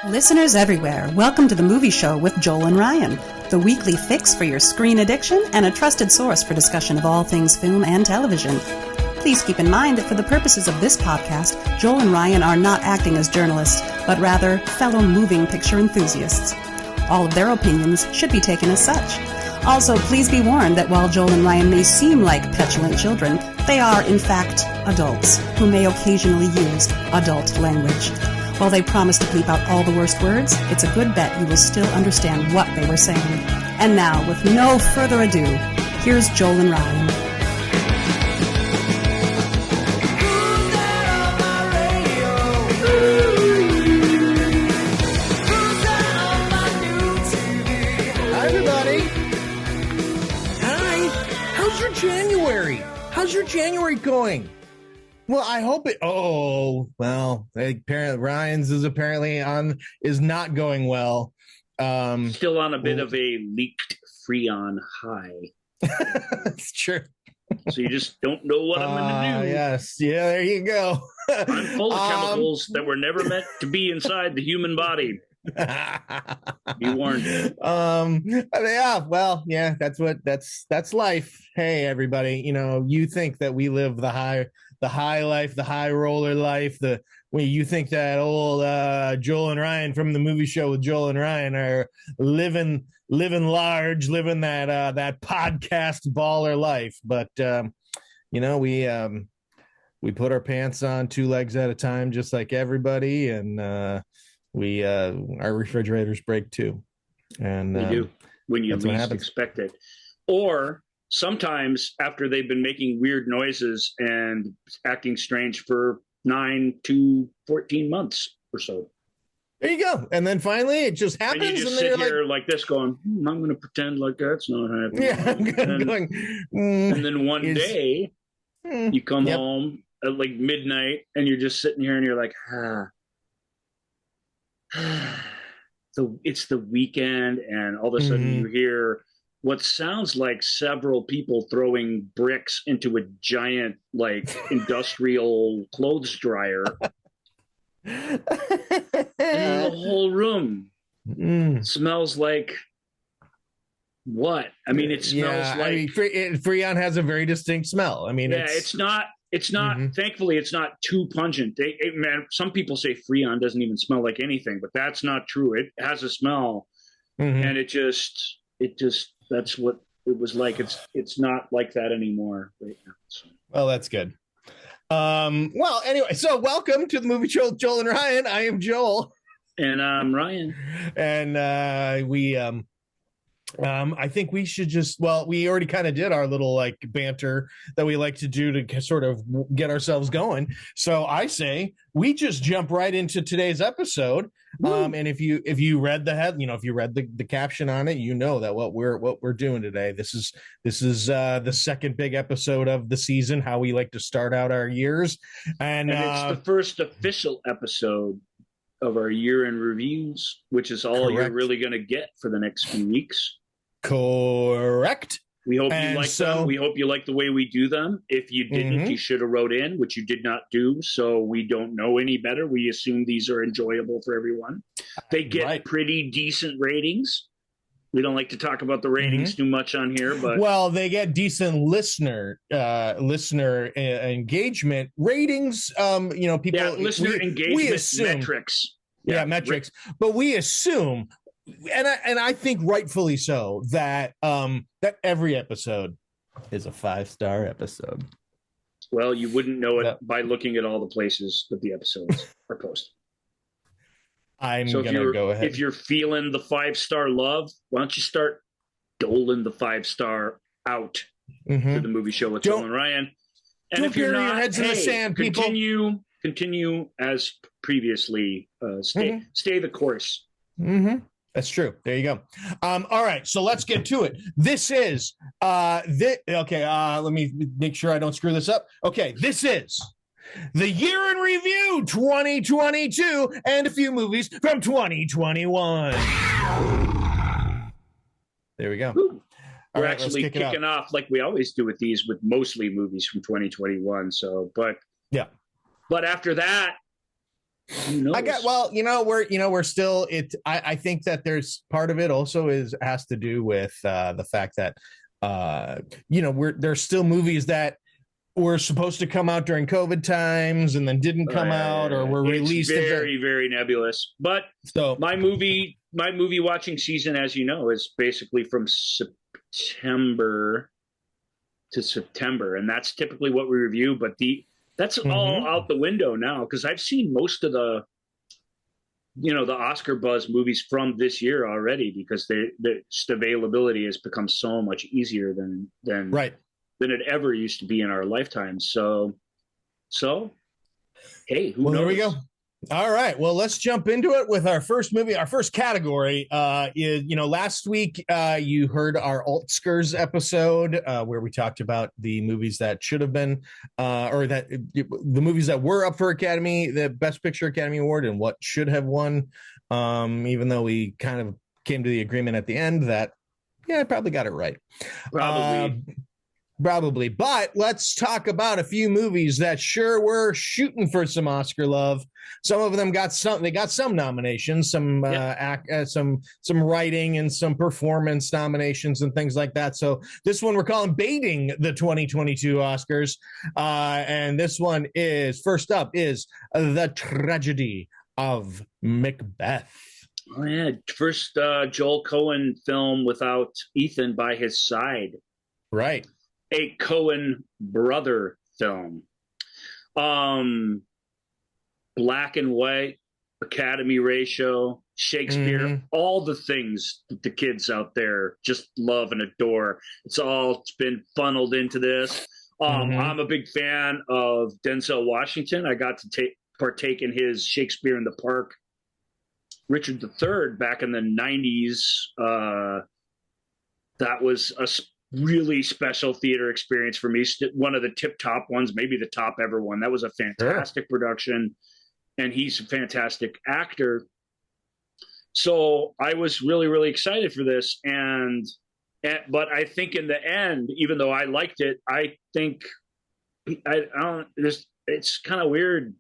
Listeners everywhere, welcome to the Movie Show with Joel and Ryan, the weekly fix for your screen addiction and a trusted source for discussion of all things film and television. Please keep in mind that for the purposes of this podcast, Joel and Ryan are not acting as journalists, but rather fellow moving picture enthusiasts. All of their opinions should be taken as such. Also, please be warned that while Joel and Ryan may seem like petulant children, they are, in fact, adults who may occasionally use adult language. While they promise to bleep out all the worst words, it's a good bet you will still understand what they were saying. And now, with no further ado, here's Joel and Ryan. Hi, everybody. Hi. How's your January? How's your January going? Well, I hope it. Oh, well, apparently Ryan's is not going well. Still on a bit of a leaked Freon high. It's true. So you just don't know what I'm going to do. Yes. Yeah, there you go. I'm full of chemicals that were never meant to be inside the human body. Be warned. Yeah, well, yeah, that's life. Hey, everybody, you think that we live the high life, the high roller life, you think that old Joel and Ryan from the Movie Show with Joel and Ryan are living large, living that podcast baller life. But we put our pants on two legs at a time, just like everybody, and our refrigerators break too. And they do when you least expect it. Or sometimes after they've been making weird noises and acting strange for 9 to 14 months or so. There you go. And then finally it just happens. And you just sit here like this going, I'm going to pretend like that's not happening. Yeah, and then one day you come home at like midnight and you're just sitting here and you're like, So it's the weekend, and all of a sudden you hear what sounds like several people throwing bricks into a giant, like, industrial clothes dryer. And the whole room smells like what? I mean, it smells like... Freon has a very distinct smell. I mean, it's not, thankfully, it's not too pungent. Man, some people say Freon doesn't even smell like anything, but that's not true. It has a smell, and it just, that's what it was like. It's not like that anymore right now. So. Well, that's good. Well, anyway, so welcome to the Movie Show with Joel and Ryan. I am Joel. And I'm Ryan. And I think we should we already kind of did our little like banter that we like to do to sort of get ourselves going. So I say we just jump right into today's episode. And if you read the head, if you read the caption on it, that what we're doing today. This is the second big episode of the season, how we like to start out our years. And it's the first official episode of our year in reviews, which is all you're really going to get for the next few weeks. Correct. We hope you like them. We hope you like the way we do them. If you didn't, you should have wrote in, which you did not do. So we don't know any better. We assume these are enjoyable for everyone. They get pretty decent ratings. We don't like to talk about the ratings too much on here, but they get decent listener engagement ratings. People listener engagement metrics. Yeah, metrics. But we assume, and I think rightfully so, that that every episode is a 5-star episode. Well, you wouldn't know it by looking at all the places that the episodes are posted. I'm gonna go ahead. If you're feeling the 5-star love, why don't you start doling the 5-star out to the Movie Show with Joel and Ryan? And if you're not, your heads in the sand, people. Continue as previously. Stay the course. That's true. There you go. All right, so let's get to it. This is let me make sure I don't screw this up. Okay, this is the Year in Review 2022 and a few movies from 2021. There we go. We're actually kicking off like we always do with these, with mostly movies from 2021. So, but after that, Who knows? We're still I think that there's part of it also has to do with the fact that there's still movies that were supposed to come out during COVID times and then didn't come out or were released. It's very nebulous. But so my movie watching season, as you know, is basically from September to September, and that's typically what we review. But that's all out the window now because I've seen most of the Oscar buzz movies from this year already because the availability has become so much easier than it ever used to be in our lifetime. So hey, who knows? There we go. All right. Well, let's jump into it with our first movie. Our first category is, last week you heard our Altskers episode where we talked about the movies that should have been the movies that were up for the Best Picture Academy Award and what should have won, even though we kind of came to the agreement at the end that, I probably got it right. Probably. But let's talk about a few movies that sure were shooting for some Oscar love. Some of them got some nominations, some writing and some performance nominations and things like that. So this one we're calling Baiting the 2022 Oscars. And this one first up is The Tragedy of Macbeth. Oh yeah, first Joel Coen film without Ethan by his side. Right. A Coen brother film. Black and white, Academy ratio, Shakespeare, all the things that the kids out there just love and adore. It's been funneled into this. I'm a big fan of Denzel Washington. I got to partake in his Shakespeare in the Park, Richard III back in the 90s. That was a really special theater experience for me. One of the tip-top ones, maybe the top ever one. That was a fantastic production, and he's a fantastic actor. So I was really, really excited for this. But I think in the end, even though I liked it, I think it's kind of weird.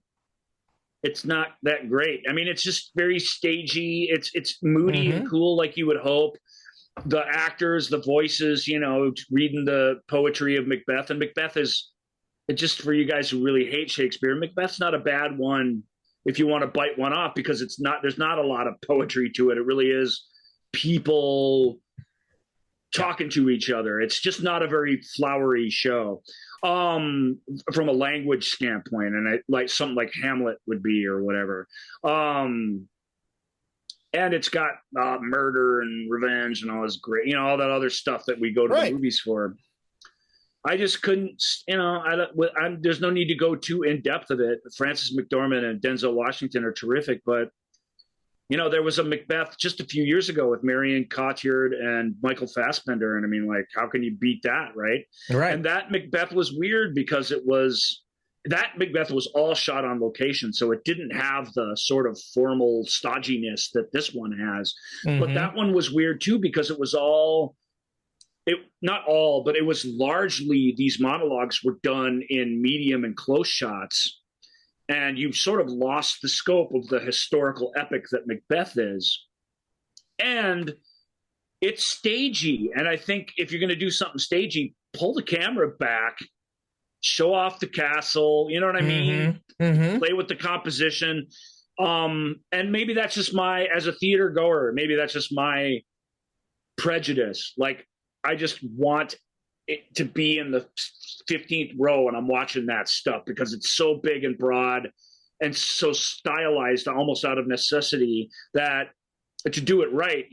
It's not that great. I mean, it's just very stagey. It's moody and cool, like you would hope. The actors, the voices, reading the poetry of Macbeth. And Macbeth is, just for you guys who really hate Shakespeare, Macbeth's not a bad one if you want to bite one off because there's not a lot of poetry to it. It really is people talking to each other. It's just not a very flowery show from a language standpoint. And like something like Hamlet would be or whatever. And it's got murder and revenge and all this great, all that other stuff that we go to the movies for. I just couldn't, there's no need to go too in depth of it. Frances McDormand and Denzel Washington are terrific, but there was a Macbeth just a few years ago with Marion Cotillard and Michael Fassbender, and I mean, like, how can you beat that, right? Right. And that Macbeth was weird because that Macbeth was all shot on location, so it didn't have the sort of formal stodginess that this one has. But that one was weird too because it was not all, but it was largely these monologues were done in medium and close shots, and you sort of lost the scope of the historical epic that Macbeth is. And it's stagey, and I think if you're going to do something stagey, pull the camera back, show off the castle, you know what I mean? Play with the composition. And maybe that's just as a theater goer, maybe that's just my prejudice. Like, I just want it to be in the 15th row and I'm watching that stuff because it's so big and broad and so stylized almost out of necessity that to do it right,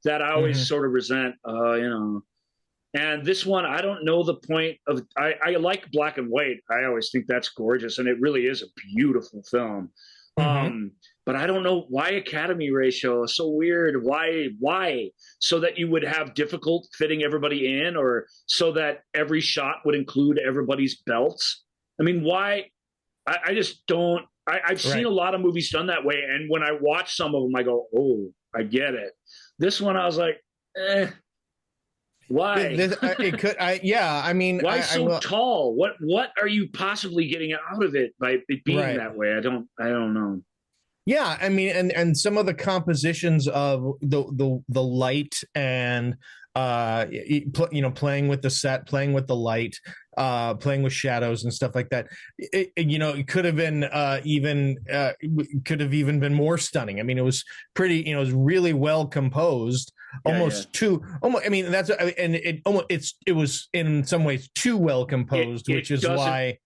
that I always sort of resent, And this one, I don't know the point of. I like black and white. I always think that's gorgeous, and it really is a beautiful film. But I don't know why Academy ratio is so weird. Why? So that you would have difficult fitting everybody in, or so that every shot would include everybody's belts. I mean, why? I just don't. I've seen a lot of movies done that way, and when I watch some of them, I go, "Oh, I get it." This one, I was like, "Eh." Why? I mean, why so tall? What are you possibly getting out of it by it being that way? I don't know. Yeah, I mean, and some of the compositions of the light and playing with the set, playing with the light, playing with shadows and stuff like that. It could have been could have even been more stunning. I mean, it was pretty. It was really well composed. Almost too. Almost. I mean, that's and it was in some ways too well composed, which is why.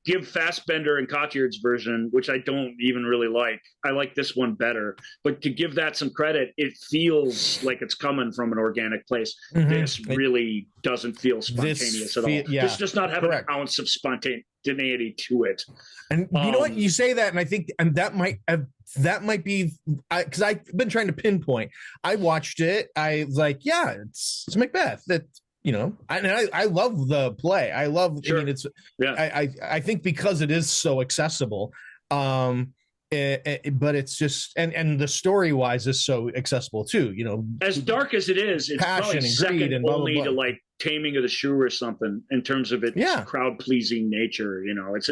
Give Fassbender and Cotillard's version, which I don't even really like. I like this one better. But to give that some credit, it feels like it's coming from an organic place. Mm-hmm. This really doesn't feel spontaneous at all. Yeah, this does not have an ounce of spontaneity to it. And you know what? You say that, and I think that might be because I've been trying to pinpoint. I watched it. I was like, yeah, it's Macbeth. I love the play. I love. Sure. I mean, I think because it is so accessible, but it's just and the story wise is so accessible too. As dark as it is, it's probably second and only to like Taming of the Shrew or something in terms of its crowd pleasing nature. It's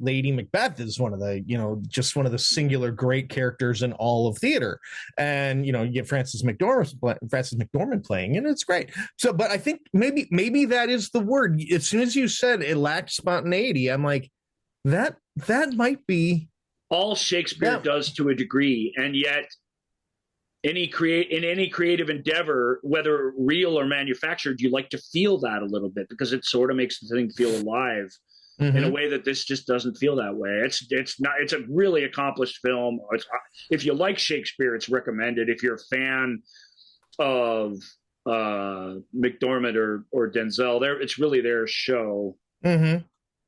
Lady Macbeth is one of the just one of the singular great characters in all of theater, and you get Frances McDormand playing, and it's great. So, but I think maybe that is the word. As soon as you said it lacked spontaneity, I'm like that might be all Shakespeare does to a degree, and yet. In any creative endeavor, whether real or manufactured, you like to feel that a little bit because it sort of makes the thing feel alive in a way that this just doesn't feel that way. It's a really accomplished film. If you like Shakespeare, it's recommended. If you're a fan of McDormand or Denzel, it's really their show. Mm-hmm.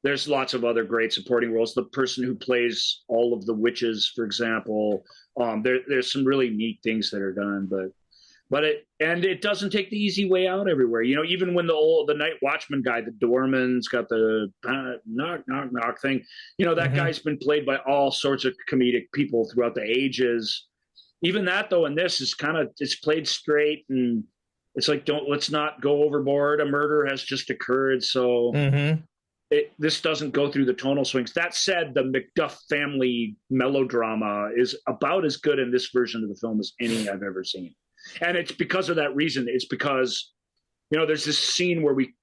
There's lots of other great supporting roles. The person who plays all of the witches, for example, there's some really neat things that are done, but it doesn't take the easy way out everywhere. Even when the night watchman guy, the doorman's got the knock knock knock thing. That guy's been played by all sorts of comedic people throughout the ages. Even that though, in this is it's played straight, and it's like let's not go overboard. A murder has just occurred, so. Mm-hmm. This doesn't go through the tonal swings. That said, the Macduff family melodrama is about as good in this version of the film as any I've ever seen. And it's because of that reason. It's because, there's this scene where we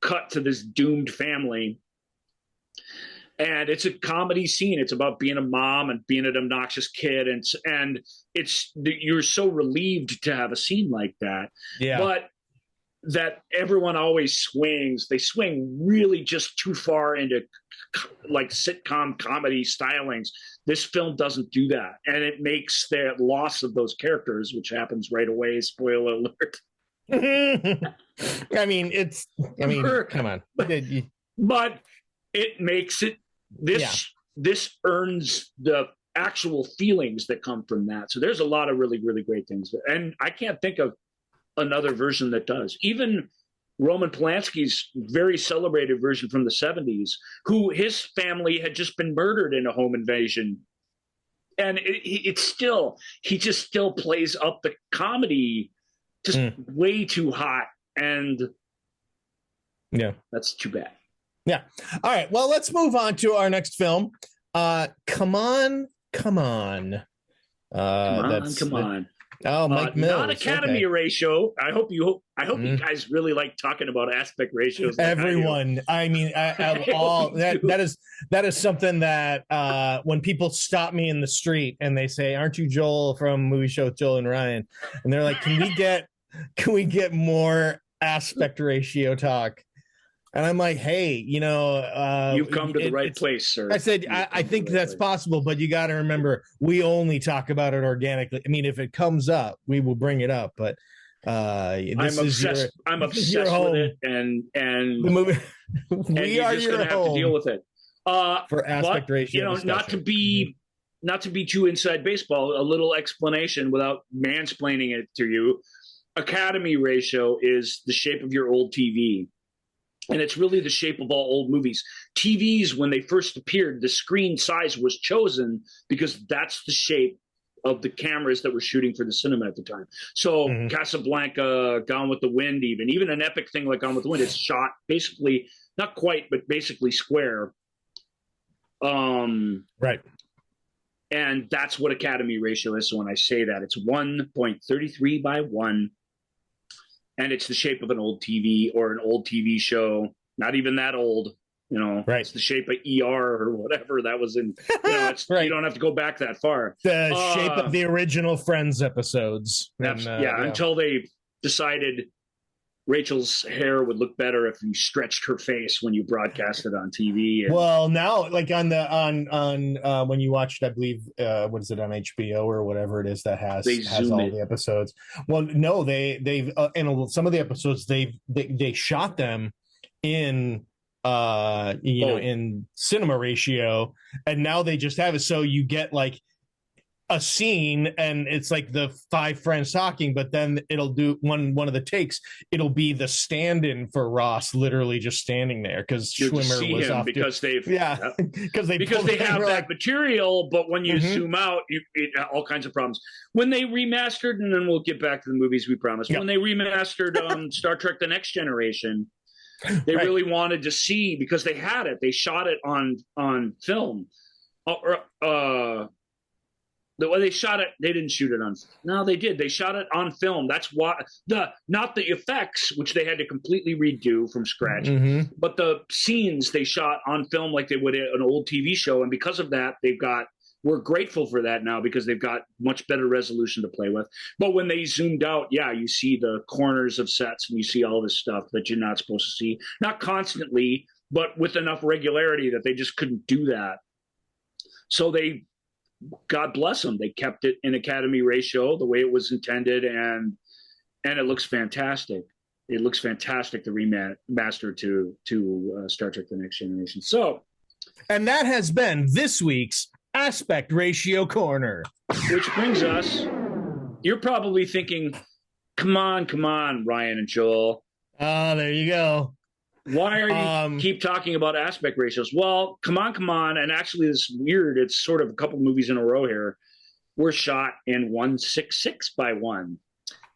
cut to this doomed family. And it's a comedy scene. It's about being a mom and being an obnoxious kid. And you're so relieved to have a scene like that. Yeah. But that everyone always swings. They swing really just too far into like sitcom comedy stylings. This film doesn't do that. And it makes the loss of those characters, which happens right away, spoiler alert. Come on. But it makes it, this earns the actual feelings that come from that. So there's a lot of really, really great things. And I can't think of another version that does. Even Roman Polanski's very celebrated version from the 70s, who his family had just been murdered in a home invasion. And he just still plays up the comedy just way too hot. And that's too bad. Yeah. All right. Well, let's move on to our next film. Come on. Come on. Oh, Mike Mills. Not Academy ratio. I hope you guys really like talking about aspect ratios. Like everyone. I mean, that is something that when people stop me in the street and they say, "Aren't you Joel from Movie Show with Joel and Ryan?" And they're like, "Can we get more aspect ratio talk?" And I'm like, hey, you've come to the right place, sir. I said, I think that's possible, but you got to remember, we only talk about it organically. I mean, if it comes up, we will bring it up. But I'm obsessed with it, and the movie, you're just going to have to deal with it. For aspect ratio, not to be too inside baseball. A little explanation without mansplaining it to you. Academy ratio is the shape of your old TV. And it's really the shape of all old movies. TVs, when they first appeared, the screen size was chosen because that's the shape of the cameras that were shooting for the cinema at the time. So Casablanca, Gone with the Wind, even an epic thing like Gone with the Wind, it's shot basically, not quite, but basically square. Right. And that's what Academy ratio is. So when I say that, it's 1.33 by 1. And it's the shape of an old TV or an old TV show, not even that old. Right. It's the shape of ER or whatever that was in. It's, right. You don't have to go back that far. The shape of the original Friends episodes. Until they decided Rachel's hair would look better if you stretched her face when you broadcast it on TV. Well, now, like on when you watched, I believe, what is it, on HBO or whatever it is that has all the episodes. Well, no, they've in some of the episodes they shot them in in cinema ratio, and now they just have it so you get like a scene and it's like the 5 friends talking, but then it'll do one of the takes, it'll be the stand-in for Ross literally just standing there because Schwimmer was off because they have that material, but when you zoom out, all kinds of problems. When they remastered, and then we'll get back to the movies, we promise. When they remastered Star Trek The Next Generation, they really wanted to see, because they had it, they shot it on film. The way they shot it, they didn't shoot it on. No, they did. They shot it on film. That's why not the effects, which they had to completely redo from scratch, but the scenes they shot on film like they would an old TV show. And because of that, we're grateful for that now, because they've got much better resolution to play with. But when they zoomed out, you see the corners of sets and you see all this stuff that you're not supposed to see. Not constantly, but with enough regularity that they just couldn't do that. So God bless them, they kept it in Academy ratio the way it was intended, and it looks fantastic. It looks fantastic, the remaster to Star Trek The Next Generation. So, and that has been this week's Aspect Ratio Corner. Which brings us, you're probably thinking, come on, Ryan and Joel. There you go. Why are you keep talking about aspect ratios? Well, come on. And actually, it's weird. It's sort of a couple movies in a row here. We're shot in 1.66 by 1.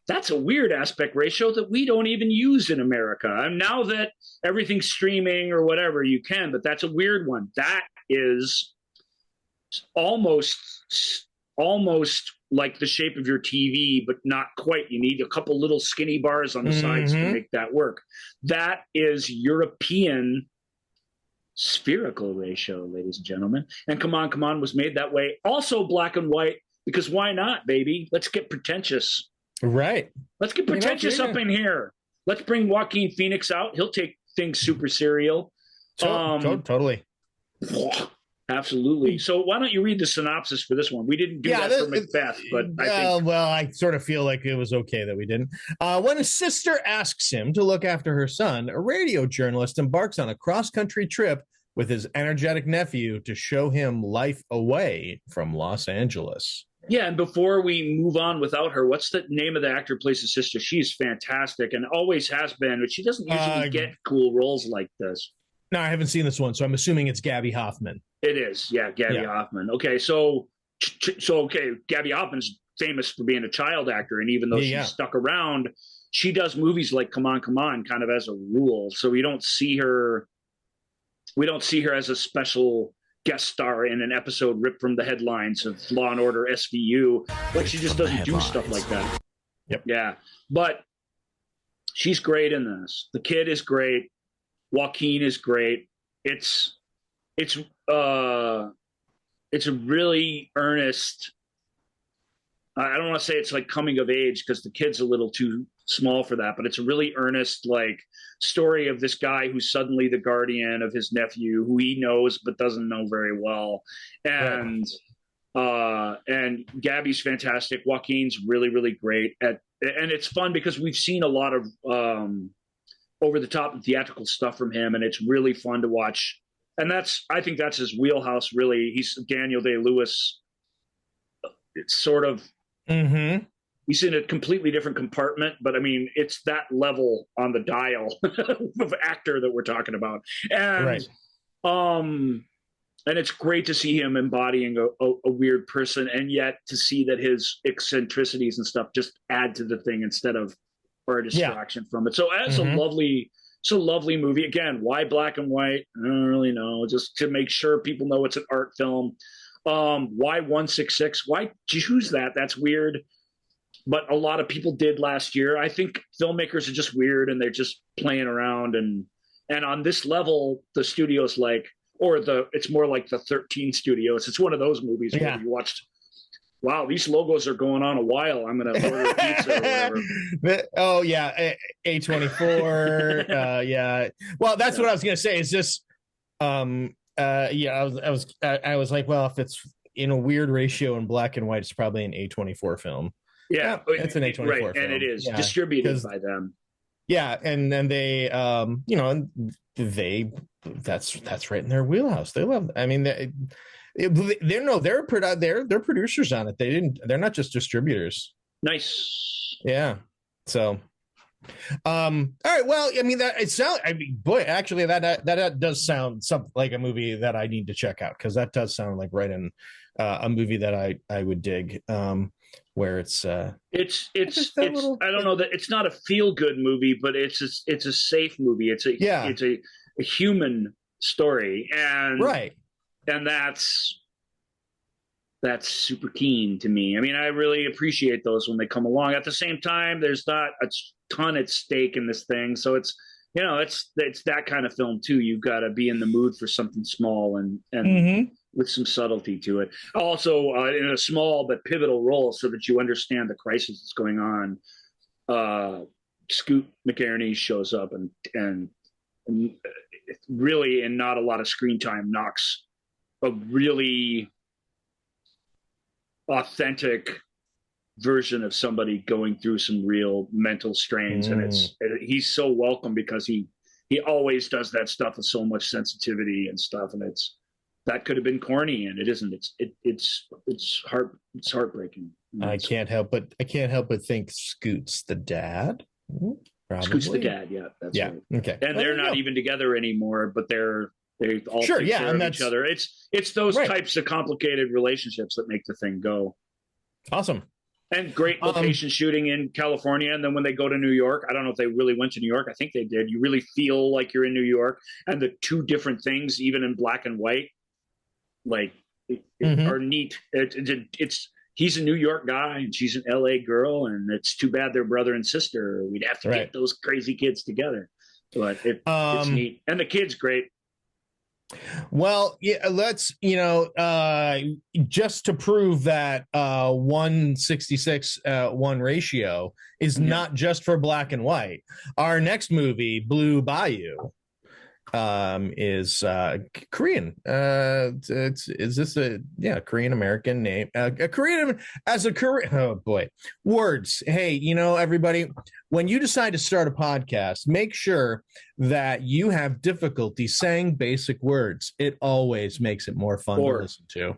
That's a weird aspect ratio that we don't even use in America. And now that everything's streaming or whatever, you can, but that's a weird one. That is almost like the shape of your TV, but not quite. You need a couple little skinny bars on the sides to make that work. That is European spherical ratio, ladies and gentlemen. And Come On was made that way. Also black and white, because why not, baby? Let's get pretentious. Right. Let's get pretentious up in here. Let's bring Joaquin Phoenix out. He'll take things super serial. Totally. Absolutely. So why don't you read the synopsis for this one? We didn't do that for Macbeth, but I sort of feel like it was okay that we didn't. When his sister asks him to look after her son, a radio journalist embarks on a cross-country trip with his energetic nephew to show him life away from Los Angeles. Yeah, and before we move on without her, what's the name of the actor who plays his sister? She's fantastic and always has been, but she doesn't usually get cool roles like this. No, I haven't seen this one, so I'm assuming it's Gabby Hoffman. It is, Gabby Hoffman. Okay, so Gabby Hoffman's famous for being a child actor, and even though she's stuck around, she does movies like Come On, kind of as a rule. So we don't see her as a special guest star in an episode ripped from the headlines of Law and Order SVU. Like, she just doesn't do stuff like that. Yep. Yeah, but she's great in this. The kid is great. Joaquin is great. It's a really earnest. I don't want to say it's like coming of age, because the kid's a little too small for that, but it's a really earnest like story of this guy who's suddenly the guardian of his nephew, who he knows but doesn't know very well, and Gabby's fantastic. Joaquin's really, really great and it's fun because we've seen a lot of over the top and theatrical stuff from him, and it's really fun to watch. And I think that's his wheelhouse, really. He's Daniel Day-Lewis. It's sort of, he's in a completely different compartment, but I mean, it's that level on the dial of actor that we're talking about. And, and it's great to see him embodying a weird person, and yet to see that his eccentricities and stuff just add to the thing instead of, or a distraction from it. So as a lovely It's a lovely movie. Again, why black and white? I don't really know. Just to make sure people know it's an art film. Why 166? Why choose that? That's weird. But a lot of people did last year. I think filmmakers are just weird and they're just playing around. And on this level, the studio's like, it's more like the 13 studios. It's one of those movies where you watched, wow, these logos are going on a while. I'm going to order pizza or whatever. Oh yeah, A24. Yeah. Well, that's what I was going to say. Is this? Yeah, I was like, well, if it's in a weird ratio in black and white, it's probably an A24 film. Yeah, it's an A24 right, film. and it is distributed by them. Yeah, and then they, that's right in their wheelhouse. They love. I mean, they're producers on it. They're not just distributors. Nice. Yeah. So, all right. Well, I mean boy, actually, that does sound something like a movie that I need to check out, because that does sound like right in a movie that I would dig. Where it's I don't know, that it's not a feel good movie, but it's a safe movie. It's a human story, and right, and that's super keen to me. I mean, I really appreciate those when they come along. At the same time, there's not a ton at stake in this thing, so it's that kind of film too. You've got to be in the mood for something small and with some subtlety to it. Also, in a small but pivotal role, so that you understand the crisis that's going on. Scoot McNairy shows up and really, in not a lot of screen time, knocks a really authentic version of somebody going through some real mental strains, and he's so welcome, because he always does that stuff with so much sensitivity and stuff, and that could have been corny, and it isn't. It's heartbreaking. I can't help but think Scoot's the dad. Probably. Scoot's the dad. Yeah, that's right. Okay, and they're not even together anymore, but they all take care of each other. It's those types of complicated relationships that make the thing go. Awesome. And great location shooting in California. And then when they go to New York, I don't know if they really went to New York. I think they did. You really feel like you're in New York. And the two different things, even in black and white, are neat. He's a New York guy and she's an LA girl. And it's too bad they're brother and sister. We'd have to get those crazy kids together. But it's neat. And the kid's great. Well, yeah, let's, just to prove that 166-1 ratio is not just for black and white. Our next movie, Blue Bayou, is Korean. Is this a Korean American name? Oh boy, words. Hey, everybody, when you decide to start a podcast, make sure that you have difficulty saying basic words. It always makes it more fun to listen to.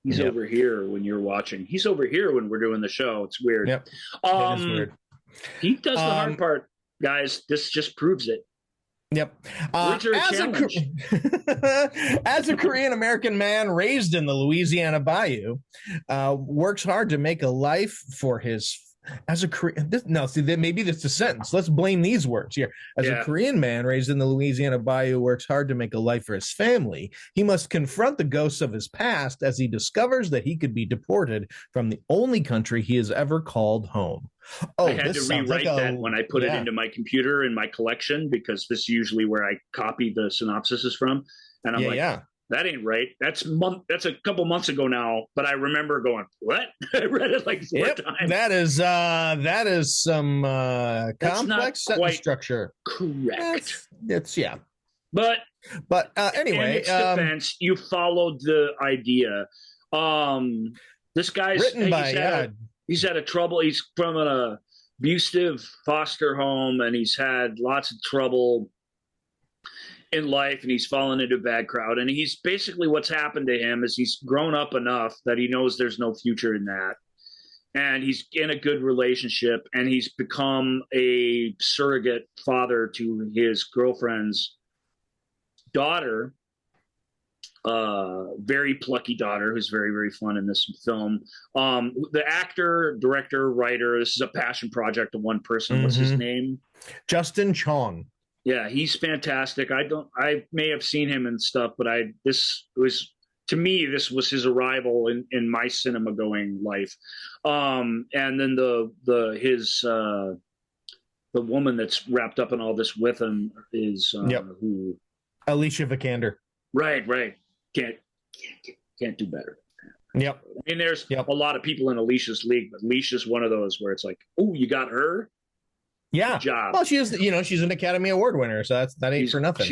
He's over here when you're watching. He's over here when we're doing the show. It's weird. Yep. It is weird. He does the hard part, guys. This just proves it. Yep. Words are a challenge. As a Korean American man raised in the Louisiana Bayou, works hard to make a life for his. As a Korean, maybe that's a sentence. Let's blame these words here. As a Korean man raised in the Louisiana Bayou works hard to make a life for his family, he must confront the ghosts of his past as he discovers that he could be deported from the only country he has ever called home. Oh, I had to rewrite that when I put it into my computer in my collection, because this is usually where I copy the synopsises from. And I'm that ain't right. That's a couple months ago now, but I remember going, what? I read it like 4 times. That is some complex sentence structure. Correct. It's But anyway, in its defense, you followed the idea. This guy's written by he's had a trouble. He's from an abusive foster home, and he's had lots of trouble in life, and he's fallen into a bad crowd. And he's basically, what's happened to him is he's grown up enough that he knows there's no future in that. And he's in a good relationship, and he's become a surrogate father to his girlfriend's daughter, very plucky daughter, who's very, very fun in this film. The actor, director, writer, this is a passion project of one person. What's his name? Justin Chong. Yeah, he's fantastic. I may have seen him and stuff, but this was, to me, this was his arrival in my cinema going life. And then the woman that's wrapped up in all this with him is Yep. who, Alicia Vikander. right, right. Can't, can't do better. Yep. I mean, there's Yep. a lot of people in Alicia's league, but Alicia's one of those where it's like, oh, you got her? Yeah. Good job. Well, she is, she's an Academy Award winner, so that ain't for nothing.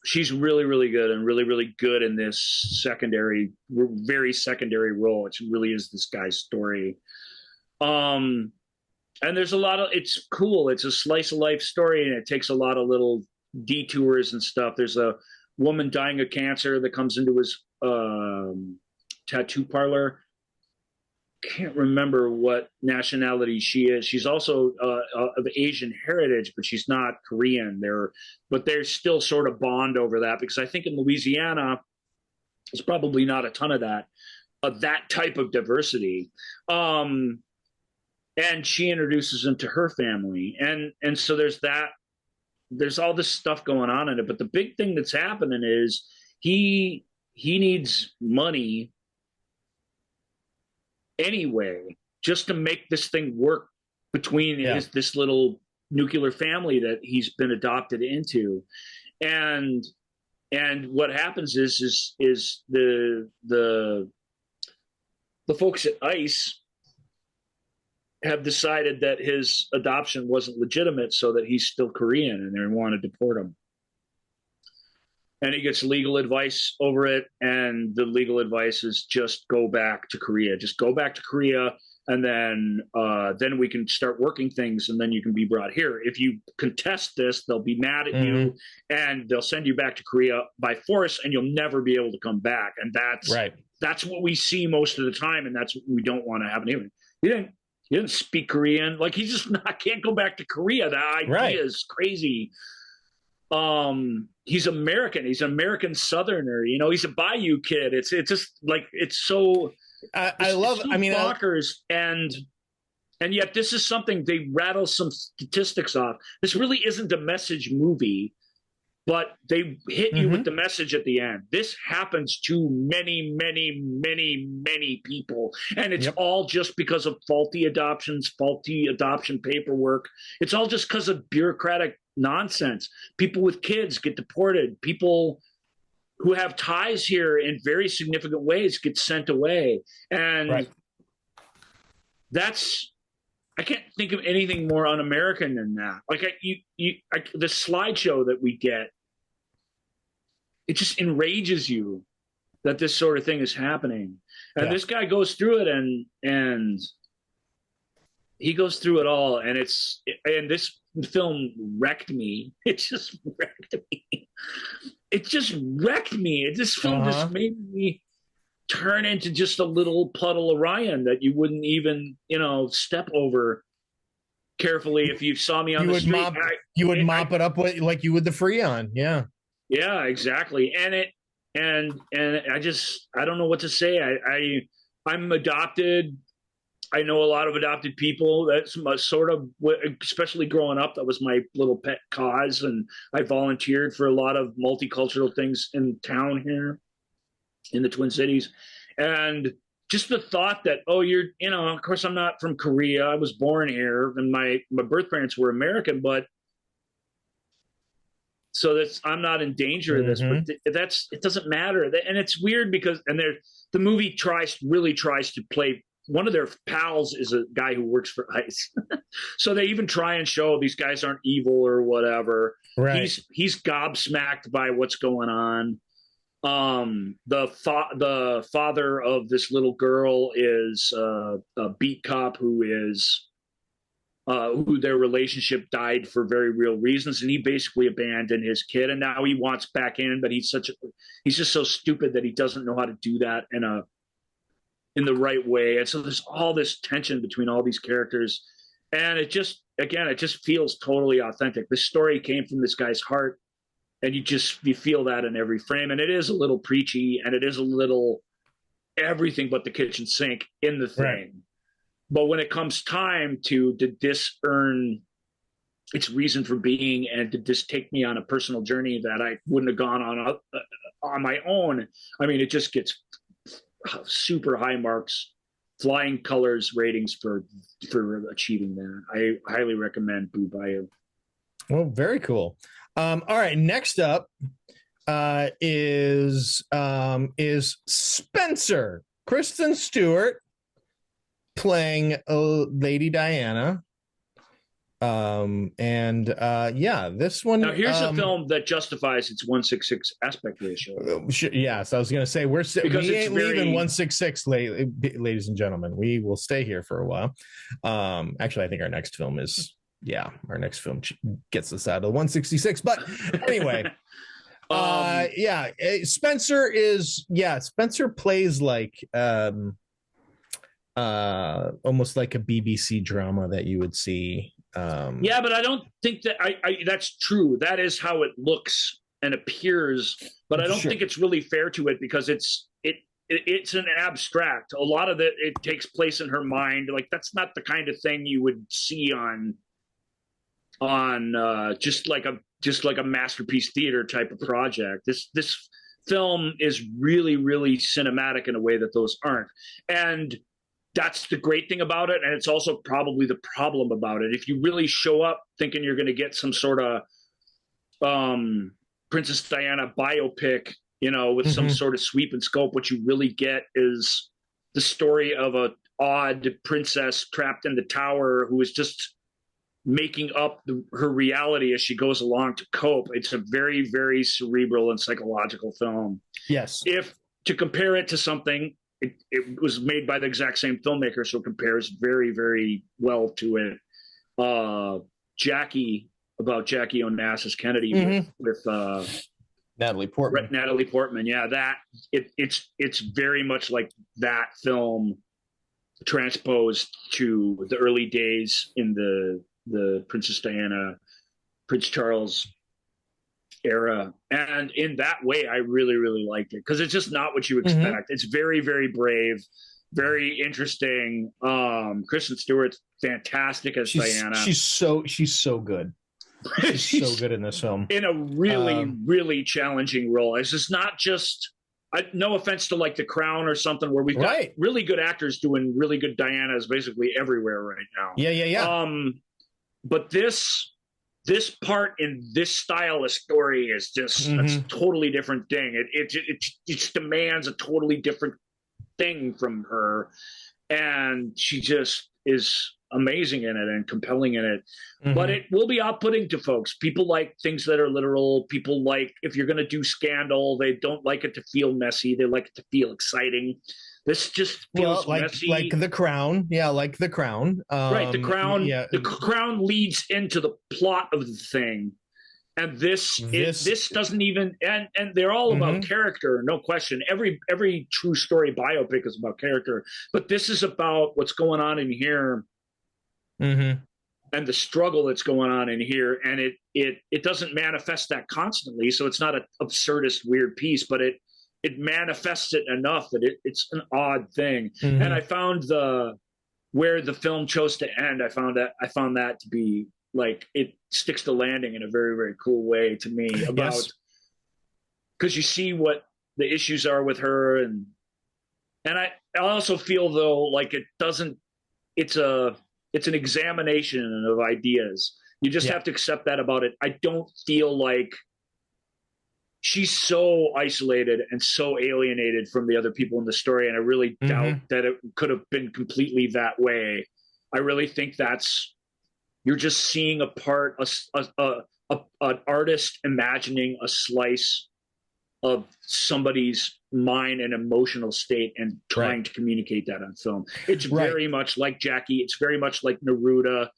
She's really, really good, and really, really good in this very secondary role. It really is this guy's story. And there's it's cool. It's a slice of life story, and it takes a lot of little detours and stuff. There's a woman dying of cancer that comes into his tattoo parlor. Can't remember what nationality she is. She's also of Asian heritage, but she's not Korean. But there's still sort of bond over that, because I think in Louisiana, there's probably not a ton of that type of diversity. And she introduces him to her family, and so there's all this stuff going on in it. But the big thing that's happening is he needs money anyway, just to make this thing work between this little nuclear family that he's been adopted into. And what happens is the folks at ICE have decided that his adoption wasn't legitimate, so that he's still Korean, and they want to deport him. And he gets legal advice over it, and the legal advice is just go back to Korea. Just go back to Korea, and then we can start working things, and then you can be brought here. If you contest this, they'll be mad at you, and they'll send you back to Korea by force, and you'll never be able to come back. And that's what we see most of the time, and that's what we don't want to happen. He didn't speak Korean. Like, he just can't go back to Korea. That idea is crazy. He's American. He's an American Southerner. He's a Bayou kid. It's just like, it's so. I love. So I mean, bonkers, and yet this is something they rattle some statistics off. This really isn't a message movie, but they hit you with the message at the end. This happens to many, many, many, many people, and it's all just because of faulty adoptions, faulty adoption paperwork. It's all just because of bureaucratic nonsense. People with kids get deported. People who have ties here in very significant ways get sent away. And I can't think of anything more un-American than that. Like, the slideshow that we get, it just enrages you that this sort of thing is happening. And this guy goes through it, and he goes through it all. And this film wrecked me. It just wrecked me. This film just made me turn into just a little puddle of Ryan that you wouldn't even, step over carefully if you saw me on the street. You would mop it up like you would the Freon. Yeah. Yeah, exactly. And I don't know what to say. I'm adopted. I know a lot of adopted people. That's my sort of, especially growing up, that was my little pet cause. And I volunteered for a lot of multicultural things in town here in the Twin Cities. And just the thought that, of course, I'm not from Korea. I was born here, and my birth parents were American, but so I'm not in danger of this, but it doesn't matter. And it's weird because, the movie really tries to play. One of their pals is a guy who works for ICE. So they even try and show these guys aren't evil or whatever. Right. He's gobsmacked by what's going on. The father of this little girl is a beat cop who their relationship died for very real reasons, and he basically abandoned his kid, and now he wants back in, but he's just so stupid that he doesn't know how to do that in the right way. And so there's all this tension between all these characters, and it just feels totally authentic. This story came from this guy's heart, and you feel that in every frame. And it is a little preachy, and it is a little everything but the kitchen sink in the thing. Right. But when it comes time to, did this earn its reason for being, and to just take me on a personal journey that I wouldn't have gone on my own. I mean, it just gets super high marks, flying colors ratings for achieving that. I highly recommend Blue Bayou. Well, very cool. All right, next up is Spencer, Kristen Stewart playing Lady Diana. This one. Now, here's a film that justifies its 1:66 aspect ratio. Yes, I was going to say we ain't leaving 1:66, ladies and gentlemen. We will stay here for a while. Actually, I think our next film gets us out of 1:66. But anyway, Spencer plays like almost like a BBC drama that you would see. But I don't think that that's true. That is how it looks and appears, but I don't think it's really fair to it, because it's an abstract. A lot of it takes place in her mind. Like, that's not the kind of thing you would see on just like a masterpiece theater type of project. This film is really, really cinematic in a way that those aren't. And that's the great thing about it, and it's also probably the problem about it. If you really show up thinking you're going to get some sort of Princess Diana biopic, with some sort of sweep and scope, what you really get is the story of a odd princess trapped in the tower who is just making up her reality as she goes along to cope. It's a very, very cerebral and psychological film. Yes. If to compare it to something, it was made by the exact same filmmaker, so it compares very, very well to it. Jackie Onassis Kennedy with Natalie Portman. Yeah, it's very much like that film transposed to the early days in the Princess Diana, Prince Charles era, and in that way I really, really liked it, because it's just not what you expect. It's very, very brave, very interesting. Kristen Stewart's fantastic as Diana. She's so good. She's so good in this film, in a really, really challenging role. It's just not just no offense to like The Crown or something, where we've got really good actors doing really good Dianas basically everywhere right now. Yeah. But this part in this style of story is just that's a totally different thing. It demands a totally different thing from her, and she just is amazing in it and compelling in it. But it will be off-putting to folks. People like things that are literal. People like, if you're going to do scandal, they don't like it to feel messy. They like it to feel exciting. This just feels messy. Like The Crown. Yeah, like The Crown. Right, The Crown. Yeah. The Crown leads into the plot of the thing. And this doesn't even, and they're all about character, no question. Every true story biopic is about character. But this is about what's going on in here. And the struggle that's going on in here. And it doesn't manifest that constantly. So it's not an absurdist, weird piece, but it manifests it enough that it's an odd thing. And I found where the film chose to end, I found that to be like, it sticks the landing in a very, very cool way to me, about because you see what the issues are with her, and I also feel though like it's an examination of ideas. You just have to accept that about it. I don't feel like she's so isolated and so alienated from the other people in the story, and I really doubt that it could have been completely that way. I really think you're just seeing an artist imagining a slice of somebody's mind and emotional state and trying to communicate that on film. It's very much like Jackie. It's very much like Neruda.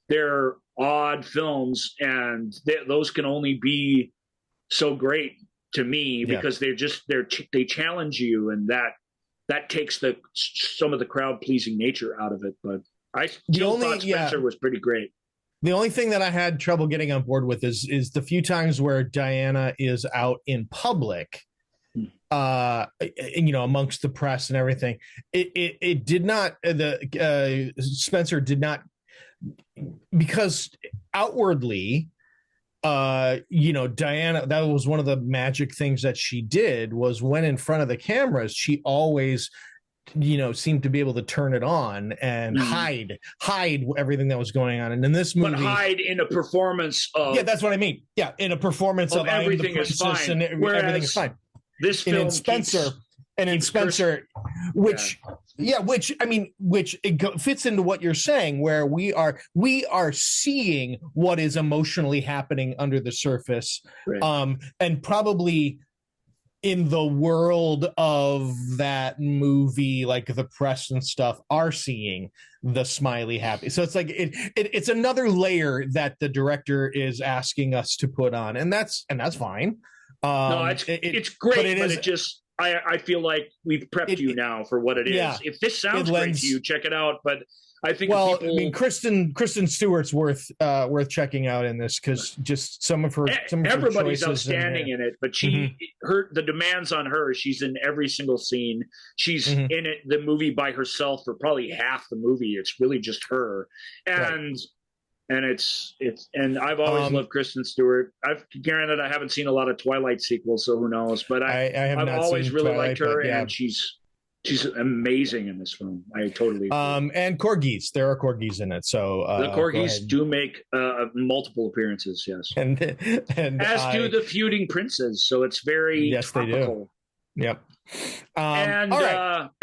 They're odd films, and those can only be so great to me because they challenge you, and that takes some of the crowd pleasing nature out of it. But I still thought Spencer was pretty great. The only thing that I had trouble getting on board with is the few times where Diana is out in public, amongst the press and everything. It did not. Spencer did not because outwardly, Diana, that was one of the magic things that she did, was when in front of the cameras, she always, seemed to be able to turn it on and hide everything that was going on. And in this movie, but hide in a performance of, that's what I mean. Yeah, in a performance of everything is fine. and everything is fine. This film in Spencer, which it fits into what you're saying, where we are seeing what is emotionally happening under the surface, right. And probably in the world of that movie, like the press and stuff are seeing the smiley happy. So it's like it's another layer that the director is asking us to put on, and that's fine. No, it's great, I feel like we've prepped you now for what it is. Yeah, if this sounds great to you, check it out. But I think Kristen Stewart's worth checking out in this, because just some of her everybody's outstanding in it. But the demands on her. She's in every single scene. She's in it, the movie, by herself for probably half the movie. It's really just her, and it's I've always loved Kristen Stewart. Granted, I haven't seen a lot of Twilight sequels, so who knows? But I've always really liked her, and she's amazing in this film. I totally agree. And corgis. There are corgis in it. So the corgis do make multiple appearances, yes. And as do the feuding princes. So it's very topical. They do. Yep. And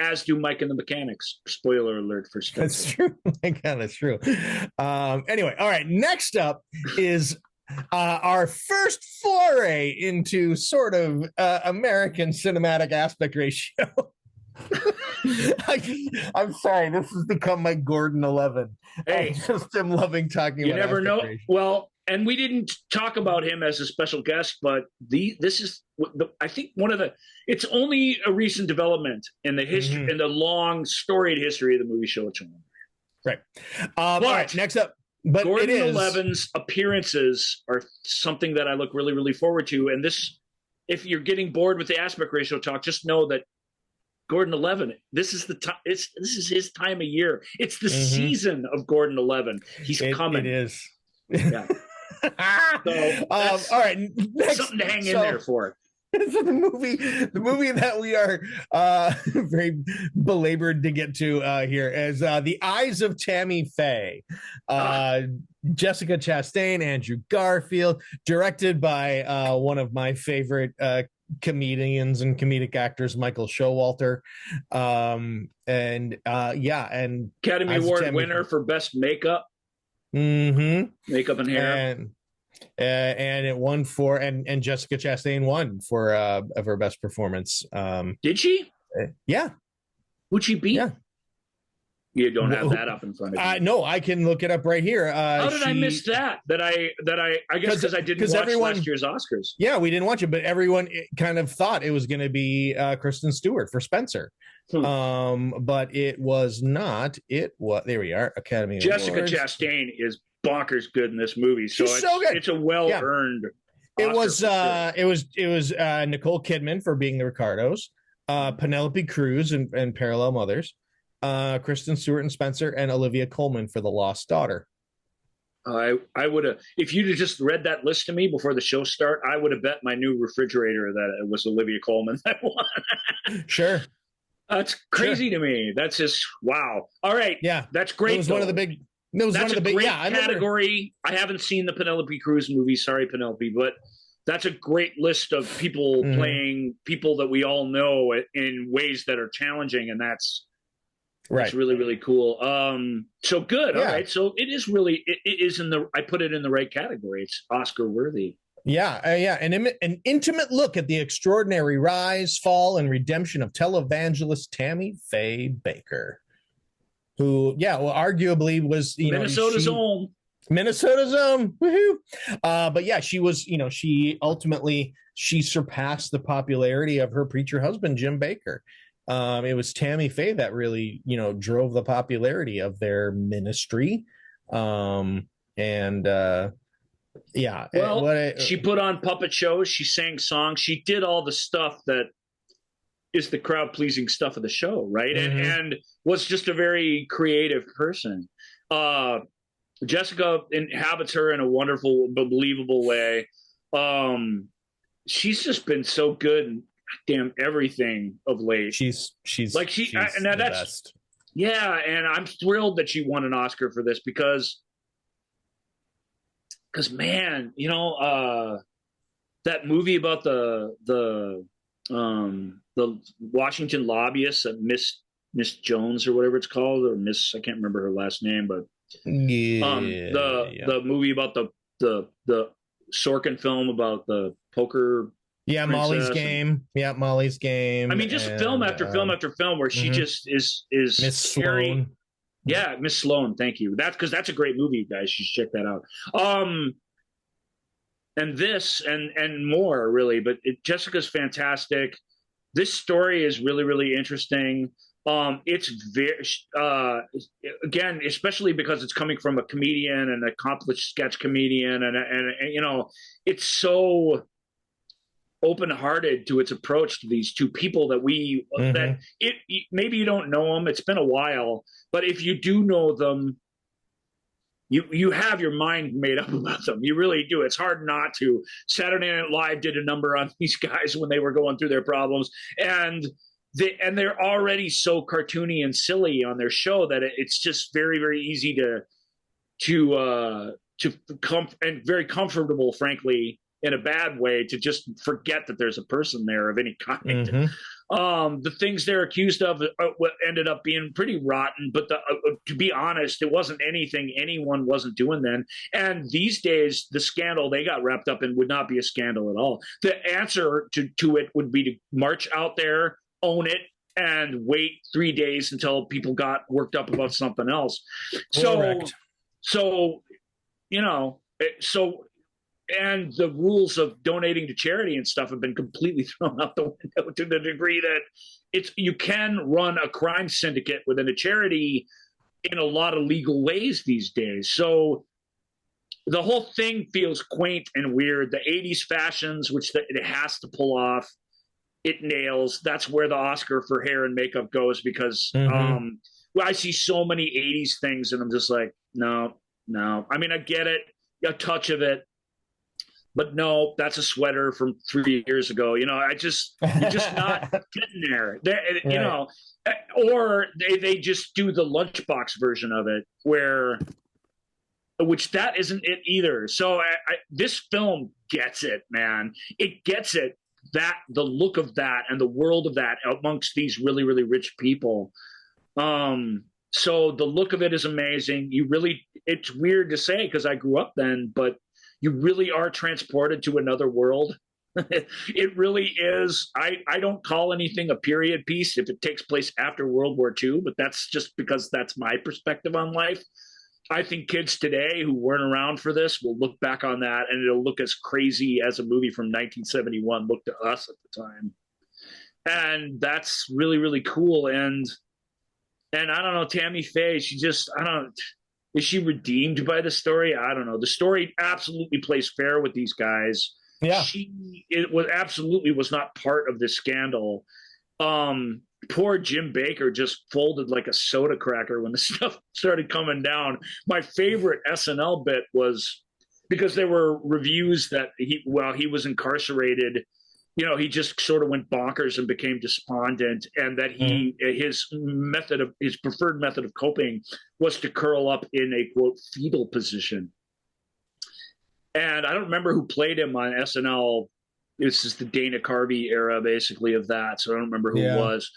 as do Mike and the Mechanics. Spoiler alert for Spencer. That's true. That's true. Anyway, all right. Next up is our first foray into sort of American cinematic aspect ratio. I'm sorry, this has become my Gordon 11. Hey, I just am loving talking about. You never know. Well, and we didn't talk about him as a special guest, but this is, I think, it's only a recent development in the history, in the long storied history of the movie show. Right. All right. Next up, but Gordon 11's appearances are something that I look really, really forward to. And this, if you're getting bored with the aspect ratio talk, just know that Gordon 11, this is the time. This is his time of year. It's the season of Gordon 11. He's coming. It is. Yeah. So all right. Next, something to hang in there for. So the movie that we are very belabored to get to here is The Eyes of Tammy Faye. Jessica Chastain, Andrew Garfield, directed by one of my favorite comedians and comedic actors, Michael Showalter. And Academy Award winner for Best Makeup. Makeup and hair. And it won for, and Jessica Chastain won for her best performance. Did she? Yeah. Would she be? Yeah. You don't have that up in front of you. No, I can look it up right here. How did I miss that? I guess because I didn't watch last year's Oscars. Yeah, we didn't watch it, but everyone kind of thought it was going to be Kristen Stewart for Spencer. But it was not. It was, there we are, Academy Jessica Awards. Chastain is bonkers good in this movie. So She's so good. It's a well-earned Oscar. It was Nicole Kidman for Being the Ricardos, Penelope Cruz and Parallel Mothers, Kristen Stewart and Spencer, and Olivia Colman for The Lost Daughter. I would have, if you'd have just read that list to me before the show start, I would have bet my new refrigerator that it was Olivia Colman that won. Sure. That's crazy to me. That's just wow. All right. Yeah. That's great. It was one of the big category. I haven't seen the Penelope Cruz movie. Sorry, Penelope, but that's a great list of people playing people that we all know in ways that are challenging, and that's really, really cool. So good. Yeah. All right. So it is really, it is I put it in the right category. It's Oscar worthy. Yeah. An intimate look at the extraordinary rise, fall, and redemption of televangelist Tammy Faye Baker, who, arguably was, Minnesota's own. Woohoo. But yeah, she was, she ultimately, surpassed the popularity of her preacher husband, Jim Baker. It was Tammy Faye that really, drove the popularity of their ministry. She put on puppet shows. She sang songs. She did all the stuff that is the crowd pleasing stuff of the show. Right. And was just a very creative person. Jessica inhabits her in a wonderful, believable way. She's just been so good in damn everything of late. She's Like she's now the that's best. yeah, and I'm thrilled that she won an Oscar for this because man, that movie about the Washington lobbyists, Miss Jones or whatever it's called, or Miss, I can't remember her last name, but Yeah. the movie about the Sorkin film about the poker Yeah, Molly's princess. Game. Yeah, Molly's Game. I mean, just film after film after film where she just is Miss carrying. Sloane. Yeah, Miss Sloane. Thank you. That's because that's a great movie, guys. You should check that out. And this and more really, but Jessica's fantastic. This story is really really interesting. It's very again, especially because it's coming from a comedian, an accomplished sketch comedian, and it's so open-hearted to its approach to these two people that that maybe you don't know them. It's been a while, but if you do know them, you have your mind made up about them. You really do. It's hard not to. Saturday Night Live did a number on these guys when they were going through their problems, and they're already so cartoony and silly on their show that it's just very very easy to come and very comfortable, frankly, in a bad way, to just forget that there's a person there of any kind. The things they're accused of ended up being pretty rotten, but to be honest, it wasn't anything anyone wasn't doing then. And these days, the scandal they got wrapped up in would not be a scandal at all. The answer to it would be to march out there, own it, and wait 3 days until people got worked up about something else. Correct. So and the rules of donating to charity and stuff have been completely thrown out the window to the degree that you can run a crime syndicate within a charity in a lot of legal ways these days. So the whole thing feels quaint and weird. The 80s fashions, which it has to pull off, it nails. That's where the Oscar for hair and makeup goes because I see so many 80s things and I'm just like, no. I mean, I get it, a touch of it, but no, that's a sweater from 3 years ago. You're just not getting there. Right. Or they just do the lunchbox version of it, which that isn't it either. So this film gets it, man. It gets it, that the look of that and the world of that amongst these really, really rich people. So the look of it is amazing. It's weird to say because I grew up then, but you really are transported to another world. It really is. I don't call anything a period piece if it takes place after World War II, but that's just because that's my perspective on life. I think kids today who weren't around for this will look back on that and it'll look as crazy as a movie from 1971 looked to us at the time. And that's really, really cool. And I don't know, Tammy Faye, is she redeemed by the story? I don't know. The story absolutely plays fair with these guys. Yeah. It was not part of this scandal. Poor Jim Baker just folded like a soda cracker when the stuff started coming down. My favorite SNL bit was because there were reviews that while he was incarcerated, he just sort of went bonkers and became despondent, and that his preferred method of coping was to curl up in a quote fetal position. And I don't remember who played him on SNL. This is the Dana Carvey era, basically, of that. So I don't remember who it was.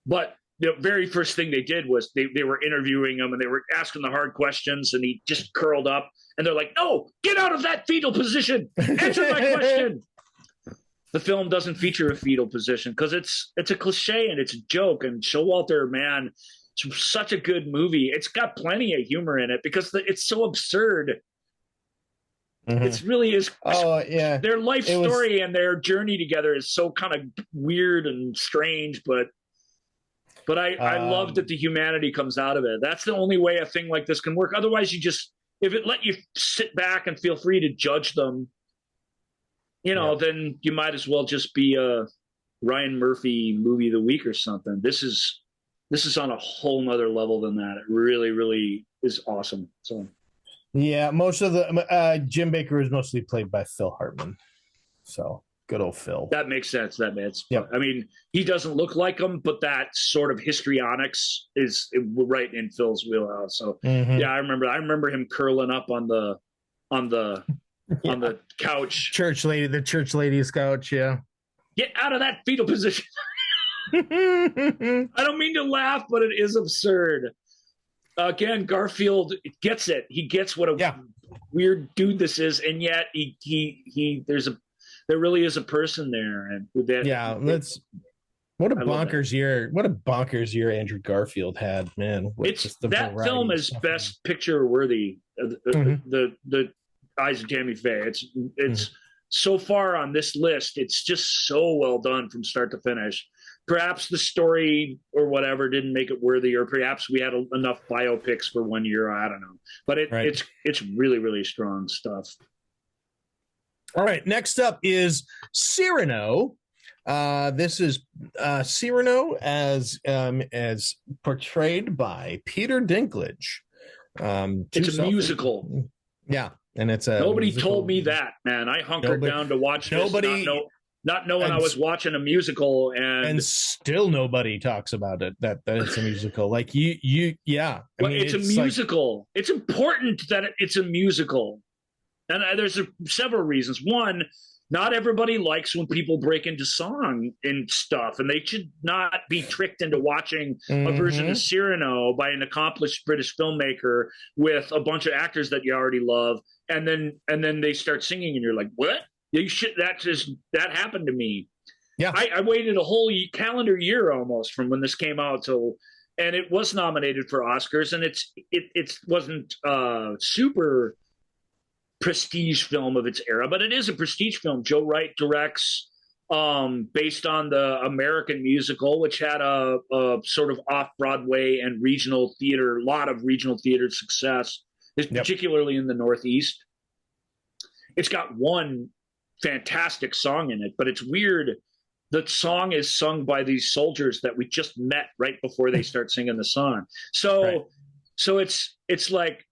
But the very first thing they did was they were interviewing him and they were asking the hard questions, and he just curled up. And they're like, "No, get out of that fetal position. Answer my question." The film doesn't feature a fetal position because it's a cliche and it's a joke. And Showalter, man, it's such a good movie. It's got plenty of humor in it because it's so absurd. It really is. Oh yeah, their life story and their journey together is so kind of weird and strange, but I love that the humanity comes out of it. That's the only way a thing like this can work. Otherwise, if it let you sit back and feel free to judge them, then you might as well just be a Ryan Murphy movie of the week or something. This is this is on a whole nother level than that. It really, really is awesome. So yeah, most of the Jim Baker is mostly played by Phil Hartman. So good old Phil. that makes sense. That makes. Yep. I mean, he doesn't look like him, but that sort of histrionics is right in Phil's wheelhouse. So yeah, I remember him curling up on the on the couch. The church lady's couch. Yeah. Get out of that fetal position. I don't mean to laugh, but it is absurd. Again, Garfield gets it. He gets what a weird dude this is, and yet there really is a person there, and what a bonkers year! What a bonkers year Andrew Garfield had, man. That film is best picture worthy. The Eyes of Tammy Faye. It's so far on this list. It's just so well done from start to finish. Perhaps the story or whatever didn't make it worthy, or perhaps we had enough biopics for 1 year. I don't know, but it's really, really strong stuff. All right, next up is Cyrano. This is Cyrano as portrayed by Peter Dinklage. It's a musical. Yeah, and it's a nobody musical. Told me that, man. I hunkered down to watch this, not knowing I was watching a musical, and still nobody talks about it. That it's a musical. Like yeah. It's a musical. It's important that it's a musical, and there's several reasons. One, not everybody likes when people break into song and stuff, and they should not be tricked into watching a version of Cyrano by an accomplished British filmmaker with a bunch of actors that you already love, and then they start singing, and you're like, what? You should. That happened to me. Yeah, I waited a whole calendar year almost from when this came out and it was nominated for Oscars, and it wasn't super prestige film of its era, but it is a prestige film. Joe Wright directs, based on the American musical, which had a sort of off-Broadway and regional theater, a lot of regional theater success, particularly in the Northeast. It's got one fantastic song in it, but it's weird. The song is sung by these soldiers that we just met right before they start singing the song. So it's like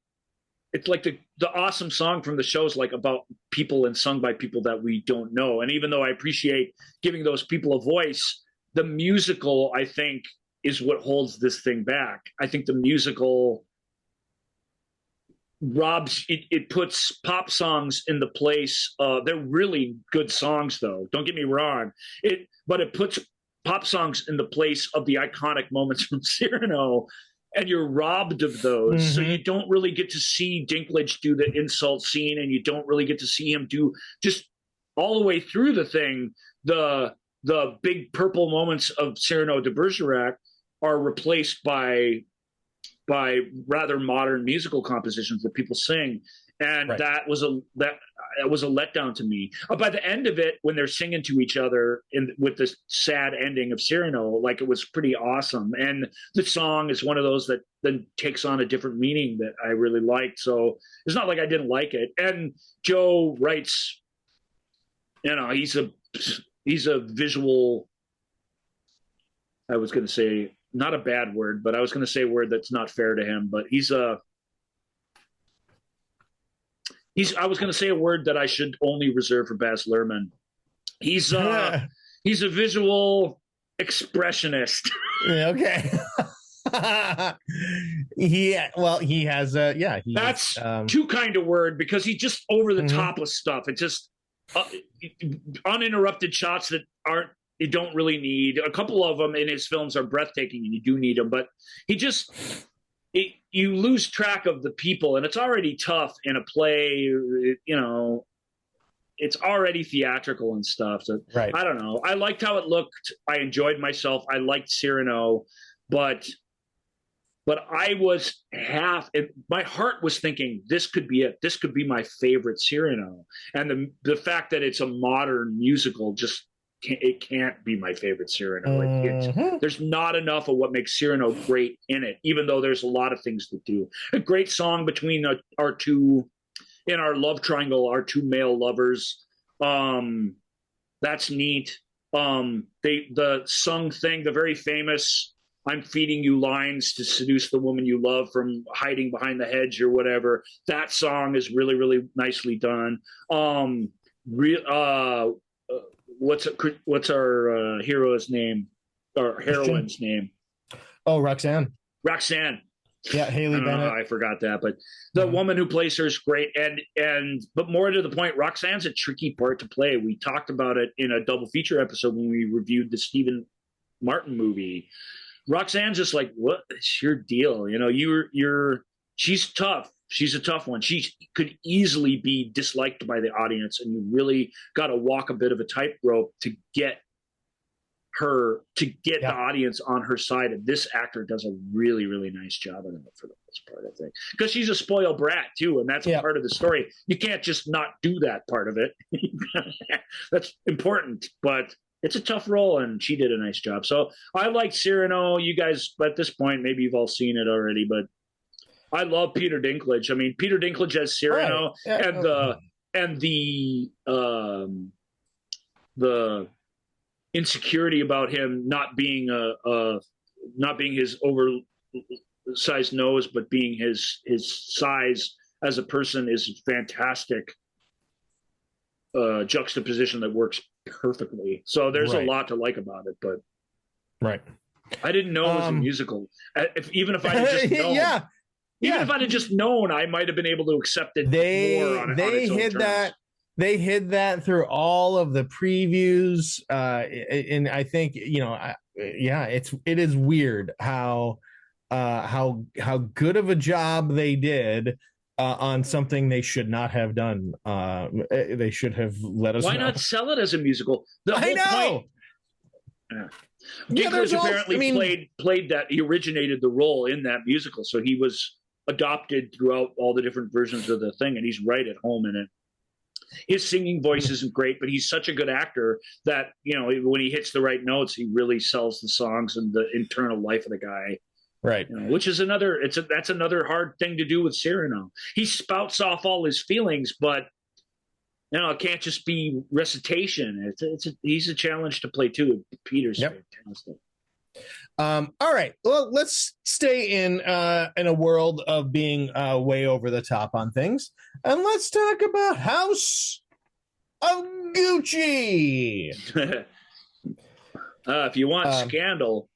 the awesome song from the show's like about people and sung by people that we don't know. And even though I appreciate giving those people a voice, the musical, I think, is what holds this thing back. I think the musical robs it puts pop songs in the place. They're really good songs, though. Don't get me wrong. But it puts pop songs in the place of the iconic moments from Cyrano, and you're robbed of those. So you don't really get to see Dinklage do the insult scene, and you don't really get to see him do just all the way through the thing. The big purple moments of Cyrano de Bergerac are replaced by rather modern musical compositions that people sing, and that was a letdown to me. By the end of it, when they're singing to each other with the sad ending of Cyrano, like, it was pretty awesome. And the song is one of those that then takes on a different meaning that I really liked. So it's not like I didn't like it. And Joe writes, he's a visual. I was going to say, not a bad word, but I was going to say a word that's not fair to him, but I was going to say a word that I should only reserve for Baz Luhrmann. He's a visual expressionist. Okay. He has that's too kind of word, because he's just over the top with stuff. It's just uninterrupted shots that you don't really need. A couple of them in his films are breathtaking, and you do need them, but you lose track of the people, and it's already tough in a play. It's already theatrical and stuff. So I don't know. I liked how it looked. I enjoyed myself. I liked Cyrano, but I was my heart was thinking, this could be it. This could be my favorite Cyrano. And the fact that it's a modern musical it can't be my favorite Cyrano. There's not enough of what makes Cyrano great in it, even though there's a lot of things to do. A great song between our two, in our love triangle, our two male lovers. That's neat. The sung thing, the very famous I'm feeding you lines to seduce the woman you love from hiding behind the hedge or whatever. That song is really, really nicely done. What's our hero's name or heroine's name? Oh, Roxanne. Roxanne. Yeah, Haley Bennett. I forgot that, but the woman who plays her is great. But more to the point, Roxanne's a tricky part to play. We talked about it in a double feature episode when we reviewed the Stephen Martin movie. Roxanne's just like, what is your deal? You know, she's tough. She's a tough one. She could easily be disliked by the audience, and you really got to walk a bit of a tightrope to get the audience on her side. And this actor does a really, really nice job of it for the most part, I think, because she's a spoiled brat too, and that's part of the story. You can't just not do that part of it. That's important, but it's a tough role, and she did a nice job. So I like Cyrano. You guys, at this point, maybe you've all seen it already, but I love Peter Dinklage. I mean, Peter Dinklage as Cyrano, and the insecurity about him not being his oversized nose, but being his size as a person is fantastic juxtaposition that works perfectly. So there's a lot to like about it, but I didn't know it was a musical. Even if I had just known, if I'd have just known, I might have been able to accept it more on its own terms. They hid that through all of the previews, and I think it is weird how good of a job they did on something they should not have done. They should have let us. Why know. not sell it as a musical? I know. Dinklage apparently played that. He originated the role in that musical, so he was adopted throughout all the different versions of the thing, and he's right at home in it. His singing voice isn't great, but he's such a good actor that, you know, when he hits the right notes, he really sells the songs and the internal life of the guy. Right. You know, which is that's another hard thing to do with Cyrano. He spouts off all his feelings, but you know, it can't just be recitation. He's a challenge to play too. Peter's fantastic. All right. Well, let's stay in a world of being way over the top on things, and let's talk about House of Gucci. If you want scandal,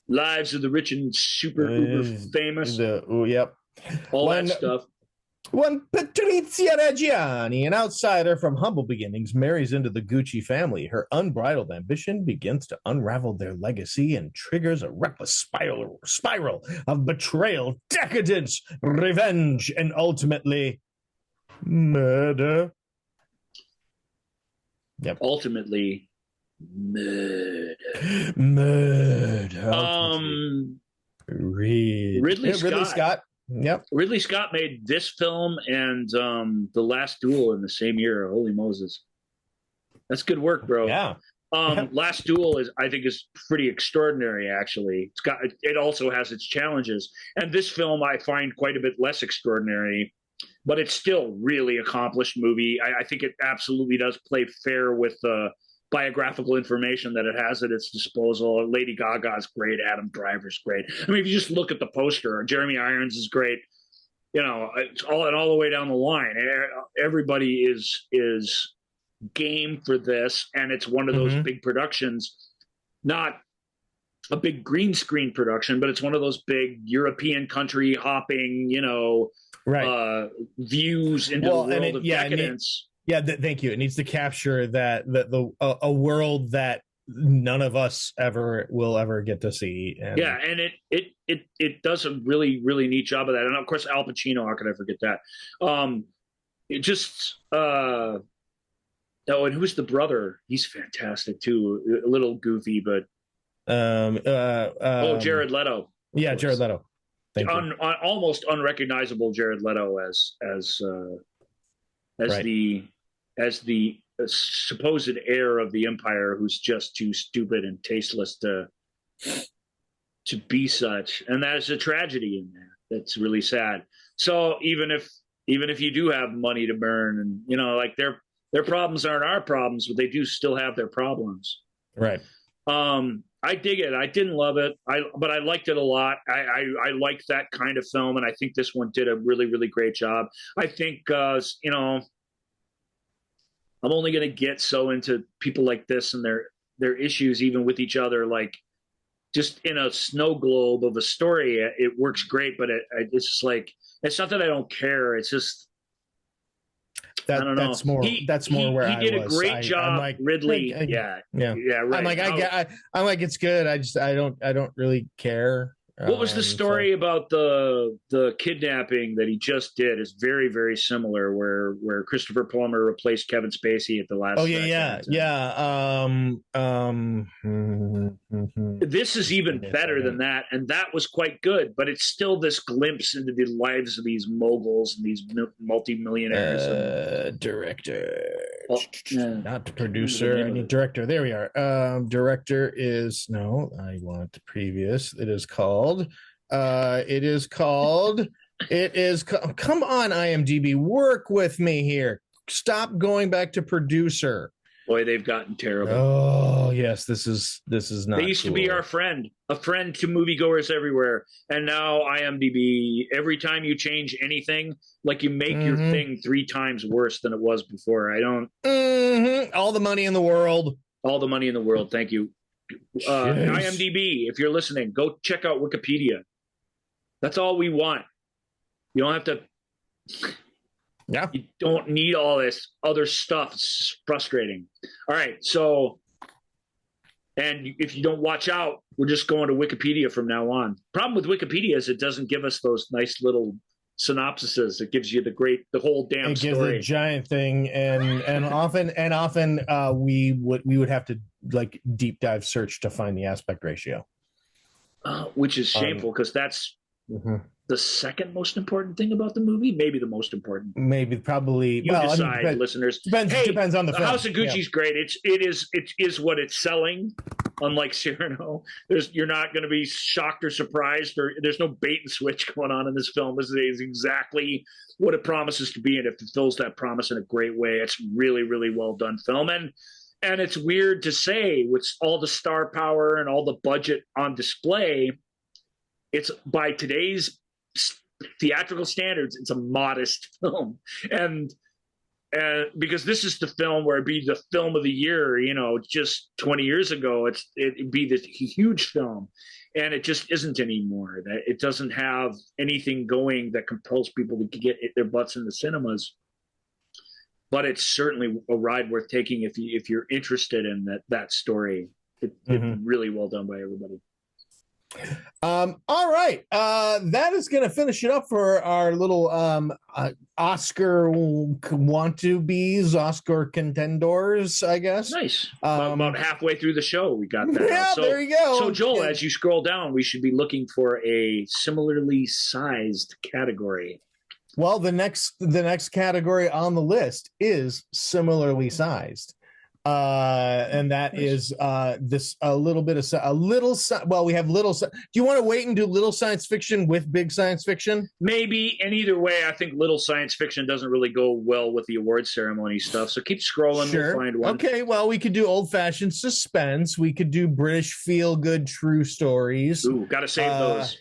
lives of the rich and super uber famous. All that stuff. When Patrizia Reggiani, an outsider from humble beginnings, marries into the Gucci family, her unbridled ambition begins to unravel their legacy and triggers a reckless spiral of betrayal, decadence, revenge, and ultimately murder. Yep. Ultimately, murder. Ridley Scott. Yep. Ridley Scott made this film and The Last Duel in the same year. Holy Moses. That's good work, bro. Yeah. Last Duel I think is pretty extraordinary, actually. It also has its challenges. And this film I find quite a bit less extraordinary, but it's still really accomplished movie. I think it absolutely does play fair with the biographical information that it has at its disposal. Lady Gaga's great. Adam Driver's great. I mean, if you just look at the poster, Jeremy Irons is great. You know, it's all the way down the line. Everybody is game for this, and it's one of those big productions, not a big green screen production, but it's one of those big European country hopping, you know, views into the world of decadence. Thank you. It needs to capture a world that none of us will ever get to see. And it does a really, really neat job of that. And of course, Al Pacino, how could I forget that? And who's the brother? He's fantastic too. A little goofy, but Jared Leto. Yeah, Jared Leto. Almost unrecognizable Jared Leto as the supposed heir of the empire, who's just too stupid and tasteless to be such, and that is a tragedy in there. That's really sad. So even if you do have money to burn, and you know, like their problems aren't our problems, but they do still have their problems. Right. I dig it. I didn't love it. But I liked it a lot. I liked that kind of film, and I think this one did a really, really great job. I think, I'm only going to get so into people like this and their issues, even with each other. Like, just in a snow globe of a story, it works great. But it's just like, it's not that I don't care. It's just, I don't know. That's more where he I did was. a great job, I'm like, Ridley. yeah. Right. I'm like, it's good. I don't really care. What was the story about the kidnapping that he just did? Is very, very similar, where Christopher Plummer replaced Kevin Spacey at the last. Oh yeah. This is even better than that, and that was quite good. But it's still this glimpse into the lives of these moguls and these multimillionaires. Director, not the producer. I need director. There we are. Director is no. I want the previous. It is called. Come on, IMDb, work with me here. Stop going back to producer. Boy, they've gotten terrible. Oh yes, this is not. They used to be our friend, a friend to moviegoers everywhere, and now IMDb. Every time you change anything, like you make your thing 3 times worse than it was before. I don't. All the money in the world. All the money in the world. Thank you. IMDb, if you're listening, go check out Wikipedia. That's all we want. You don't have to. Yeah. You don't need all this other stuff. It's frustrating. All right. So, and if you don't watch out, we're just going to Wikipedia from now on. Problem with Wikipedia is it doesn't give us those nice little synopsises. It gives you the whole damn story. It gives a giant thing, and often we would have to like deep dive search to find the aspect ratio, which is shameful because that's the second most important thing about the movie. Maybe the most important. Maybe probably. You decide, listeners. Depends on the film. House of Gucci's great. It is what it's selling. Unlike Cyrano, you're not going to be shocked or surprised, or there's no bait and switch going on in this film. This is exactly what it promises to be, and it fulfills that promise in a great way. It's really, really well done film, and it's weird to say with all the star power and all the budget on display, it's by today's theatrical standards, it's a modest film, and because this is the film where it'd be the film of the year, just 20 years ago, it'd be this huge film, and it just isn't anymore. That it doesn't have anything going that compels people to get their butts in the cinemas. But it's certainly a ride worth taking if you're interested in that story. It's really well done by everybody. All right. That is going to finish it up for our little Oscar want-to-be's, Oscar contenders, I guess. Nice. About halfway through the show, we got that. Yeah, there you go. So, Joel, as you scroll down, we should be looking for a similarly sized category. Well, the next category on the list is similarly sized. And that is this a little. Well, we have little. Do you want to wait and do little science fiction with big science fiction? Maybe. And either way, I think little science fiction doesn't really go well with the award ceremony stuff. So keep scrolling. Sure. We'll find one. Okay. Well, we could do old fashioned suspense. We could do British feel good true stories. Ooh, got to save those.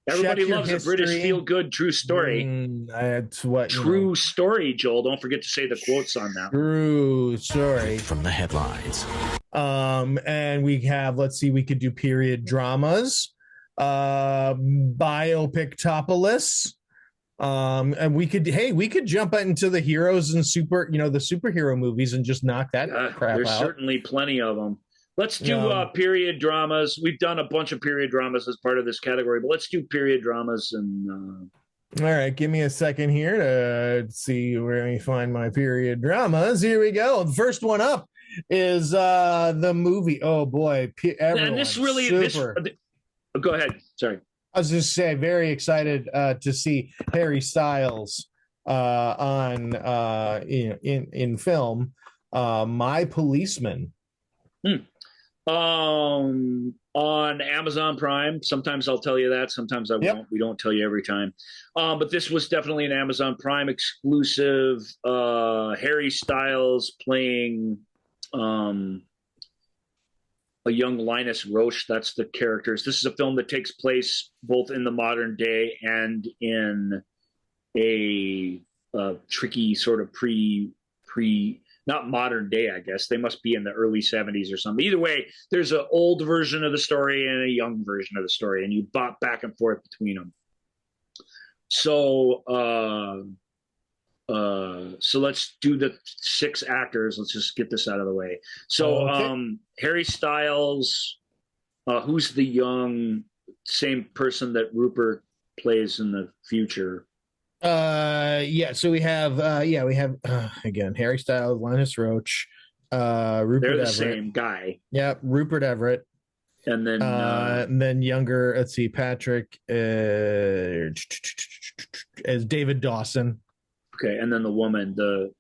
Everybody loves a British feel-good true story. That's what true story, Joel. Don't forget to say the quotes on that. True story from the headlines. And we have, let's see, we could do period dramas, biopictopolis. And we could jump into the heroes and the superhero movies and just knock that crap there's out. There's certainly plenty of them. Let's do period dramas. We've done a bunch of period dramas as part of this category, but let's do period dramas. And all right, give me a second here to see where we find my period dramas. Here we go. The first one up is the movie. Oh boy, and this really go ahead. Sorry, I was just saying, very excited to see Harry Styles on in film. My Policeman. On Amazon Prime. Sometimes I'll tell you that, sometimes I won't. We don't tell you every time. But this was definitely an Amazon Prime exclusive. Harry Styles playing a young Linus Roche. That's the characters. This is a film that takes place both in the modern day and in a tricky sort of not modern day, I guess. They must be in the early 70s or something. Either way, there's an old version of the story and a young version of the story, and you bop back and forth between them. So let's do the 6 actors. Let's just get this out of the way. So Harry Styles, who's the young, same person that Rupert plays in the future? So we have again, Harry Styles, Linus Roach, Rupert They're the Everett. same guy. Yeah, Rupert Everett. And then younger, let's see, Patrick as David Dawson. Okay, and then the woman, the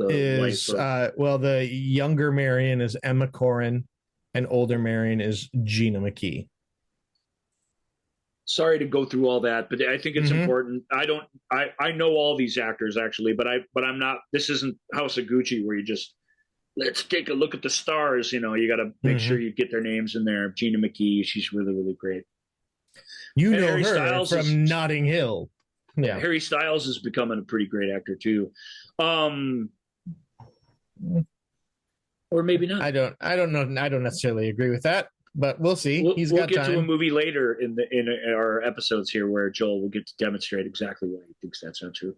is wife of... the younger Marion is Emma Corrin, and older Marion is Gina McKee. Sorry to go through all that, but I think it's important. I know all these actors actually, but I'm not. This isn't House of Gucci where you just let's take a look at the stars. You know, you got to make sure you get their names in there. Gina McKee, she's really, really great. You know Harry her Styles from Notting Hill. Yeah, Harry Styles is becoming a pretty great actor too, or maybe not. I don't know. I don't necessarily agree with that. But we'll see. We'll get to a movie later in our episodes here where Joel will get to demonstrate exactly why he thinks that's not true.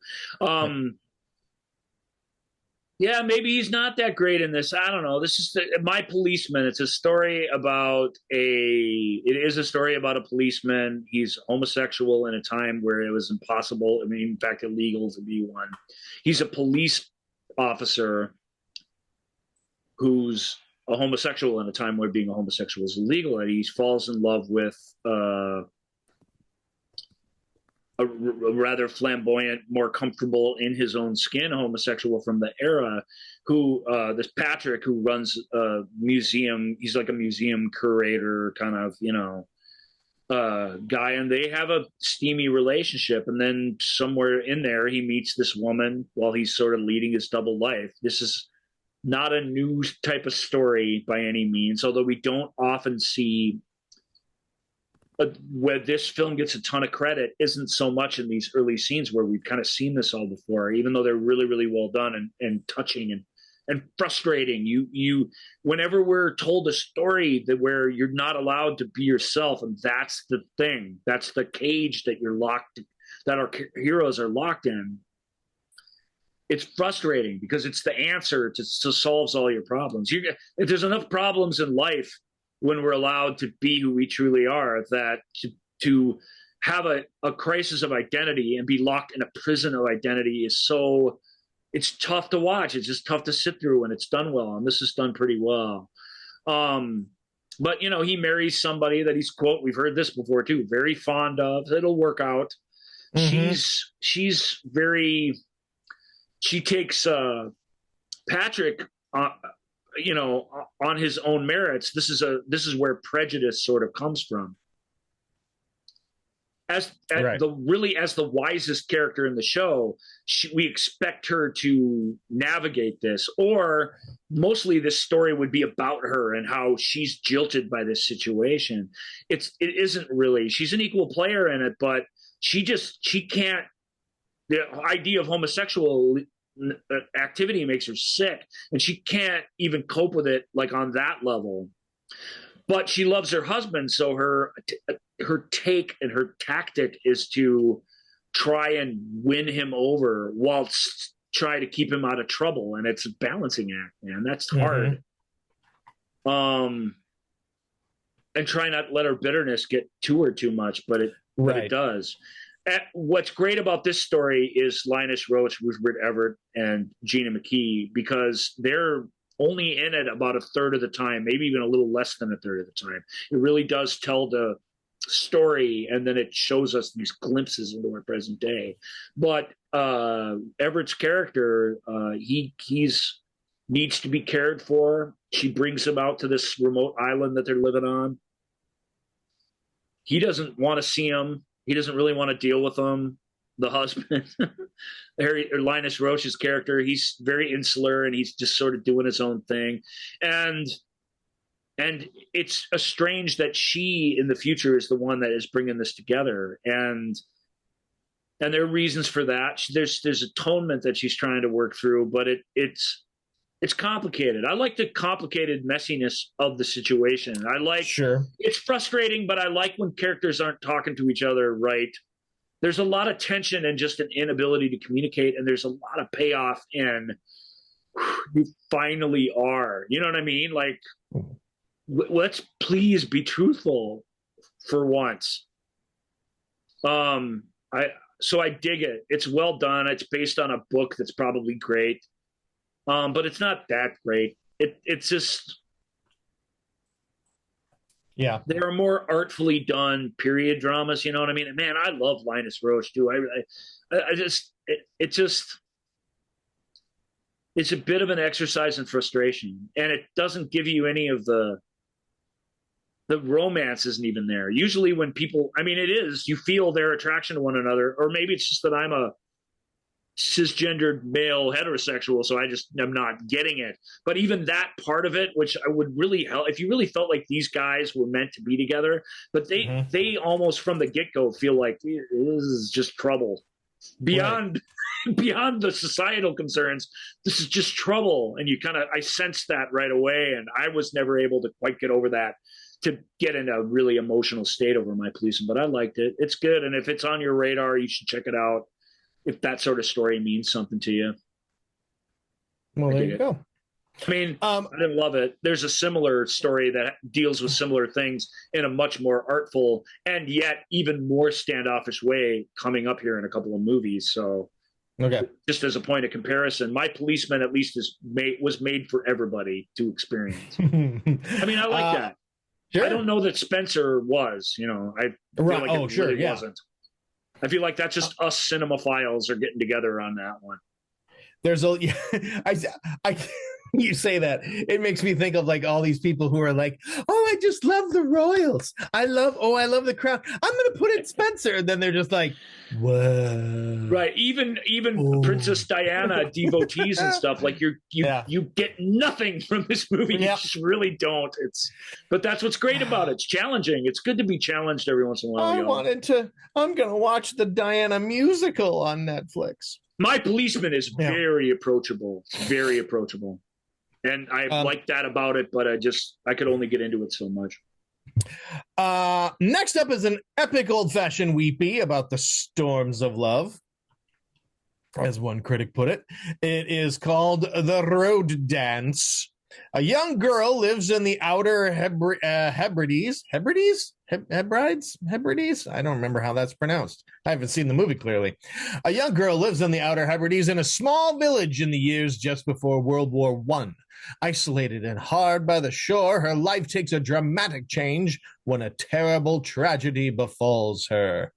Yeah, maybe he's not that great in this. I don't know. This is My Policeman. It's a story about It is a story about a policeman. He's homosexual in a time where it was impossible. I mean, in fact, illegal to be one. He's a police officer who's a homosexual in a time where being a homosexual is illegal, and he falls in love with a rather flamboyant, more comfortable in his own skin homosexual from the era, who this Patrick, who runs a museum. He's like a museum curator kind of, guy, and they have a steamy relationship. And then somewhere in there, he meets this woman while he's sort of leading his double life. This is not a new type of story by any means, although we don't often see where this film gets a ton of credit isn't so much in these early scenes where we've kind of seen this all before, even though they're really, really well done and touching and frustrating. You whenever we're told a story where you're not allowed to be yourself, and that's the thing, that's the cage that that our heroes are locked in. It's frustrating because it's the answer to solves all your problems. If there's enough problems in life when we're allowed to be who we truly are, that to have a crisis of identity and be locked in a prison of identity it's tough to watch. It's just tough to sit through, and it's done well. And this is done pretty well. But he marries somebody that he's, quote, we've heard this before too, very fond of. It'll work out. She's very. She takes Patrick, on his own merits. This is where prejudice sort of comes from. As the wisest character in the show, we expect her to navigate this, or mostly this story would be about her and how she's jilted by this situation. It isn't really. She's an equal player in it, but she can't. The idea of homosexual activity makes her sick, and she can't even cope with it like on that level. But she loves her husband, so her take and her tactic is to try and win him over whilst try to keep him out of trouble, and it's a balancing act, man. That's hard. And try not to let her bitterness get to her too much, but it does. What's great about this story is Linus Roach, Rupert Everett, and Gina McKee, because they're only in it about a third of the time, maybe even a little less than a third of the time. It really does tell the story, and then it shows us these glimpses into our present day. But Everett's character, he's needs to be cared for. She brings him out to this remote island that they're living on. He doesn't want to see him. He doesn't really want to deal with them. The husband, Linus Roach's character, he's very insular, and he's just sort of doing his own thing. And And it's strange that she in the future is the one that is bringing this together. And there are reasons for that. There's atonement that she's trying to work through, but it's complicated. I like the complicated messiness of the situation. I like, sure, it's frustrating, but I like when characters aren't talking to each other right. There's a lot of tension and just an inability to communicate, and there's a lot of payoff in you finally are. You know what I mean? Like, let's please be truthful for once. So I dig it. It's well done. It's based on a book that's probably great. But it's not that great. It's just, yeah. There are more artfully done period dramas. You know what I mean? And man, I love Linus Roach too. It's a bit of an exercise in frustration, and it doesn't give you any of the romance isn't even there. Usually when people, I mean, it is, you feel their attraction to one another, or maybe it's just that I'm a cisgendered male heterosexual, so I just am not getting it. But even that part of it, which I would really help if you really felt like these guys were meant to be together, but they almost from the get-go feel like this is just trouble beyond beyond the societal concerns. This is just trouble, and I sensed that right away, and I was never able to quite get over that, to get in a really emotional state over My Policeman. But I liked it. It's good, and if it's on your radar, you should check it out if that sort of story means something to you. Well, there you go. I mean, I didn't love it. There's a similar story that deals with similar things in a much more artful and yet even more standoffish way coming up here in a couple of movies. So, okay, just as a point of comparison, My Policeman at least was made for everybody to experience. I mean, I like that. Sure. I don't know that Spencer was. I feel like it really wasn't. I feel like that's just us cinemaphiles are getting together on that one. There's you say that, it makes me think of like all these people who are like, oh, I just love the Royals. I love the Crown. I'm going to put in Spencer. And then they're just like, whoa. Right. Even Princess Diana devotees and stuff, like you get nothing from this movie. You just really don't. But that's what's great about it. It's challenging. It's good to be challenged every once in a while. I'm going to watch the Diana musical on Netflix. My Policeman is very approachable. It's very approachable. And I like that about it, but I could only get into it so much. Next up is an epic old-fashioned weepy about the storms of love, as one critic put it. It is called The Road Dance. A young girl lives in the outer Hebrides. Hebrides? I don't remember how that's pronounced. I haven't seen the movie clearly. A young girl lives in the outer Hebrides in a small village in the years just before World War I. Isolated and hard by the shore, her life takes a dramatic change when a terrible tragedy befalls her.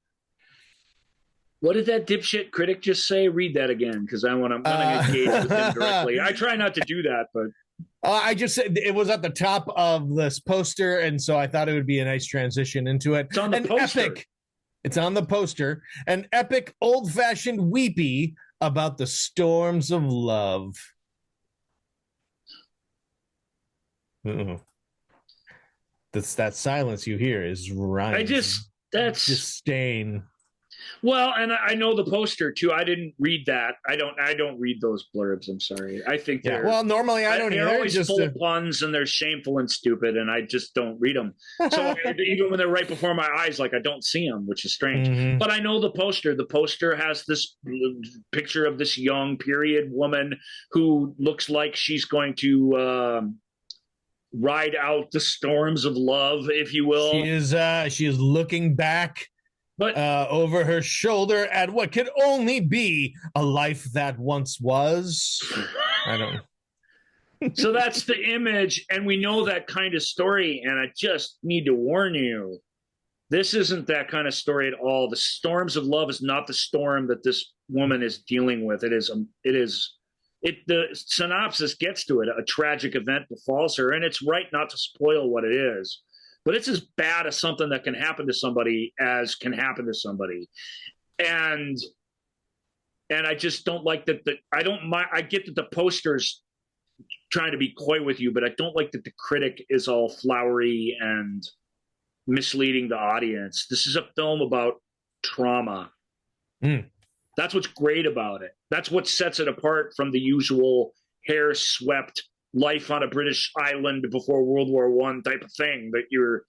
What did that dipshit critic just say? Read that again, because I'm going to engage with him directly. I try not to do that, but... I just said it was at the top of this poster, and so I thought it would be a nice transition into it. It's on the poster. It's on the poster. An epic, old-fashioned weepy about the storms of love. That silence you hear is Ryan's disdain. Well, and I know the poster too. I didn't read that. I don't read those blurbs. I'm sorry. I think they're normally I don't either. They're always full of puns and they're shameful and stupid, and I just don't read them. So even when they're right before my eyes, like I don't see them, which is strange. Mm-hmm. But I know the poster. The poster has this picture of this young period woman who looks like she's going to ride out the storms of love, if you will. She is looking back. But over her shoulder at what could only be a life that once was. I don't know. So that's the image, and we know that kind of story, and I just need to warn you, this isn't that kind of story at all. The storms of love is not the storm that this woman is dealing with. The synopsis gets to it. A tragic event befalls her, and it's right not to spoil what it is. But it's as bad as something that can happen to somebody as can happen to somebody. And I just don't like that. I don't mind. I get that the poster's trying to be coy with you, but I don't like that the critic is all flowery and misleading the audience. This is a film about trauma. That's what's great about it. That's what sets it apart from the usual hair-swept life on a British island before World War One type of thing that you're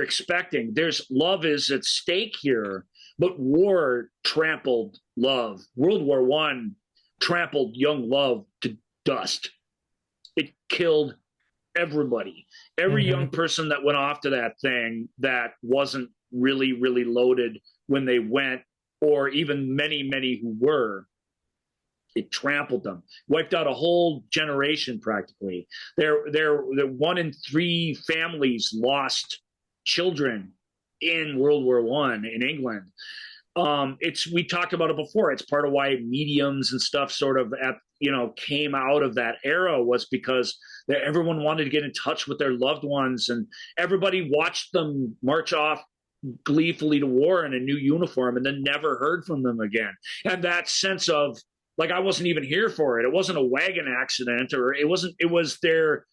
expecting. There's love is at stake here, but war trampled love. World War One trampled young love to dust. It killed everybody. Every young person that went off to that thing that wasn't really, really loaded when they went, or even many, many who were, it trampled them, wiped out a whole generation practically. There 1 in 3 families lost children in World War One in England. We talked about it before. It's part of why mediums and stuff sort of came out of that era, was because everyone wanted to get in touch with their loved ones, and everybody watched them march off gleefully to war in a new uniform and then never heard from them again. And that sense of, like, I wasn't even here for it. It wasn't a wagon accident, or it was their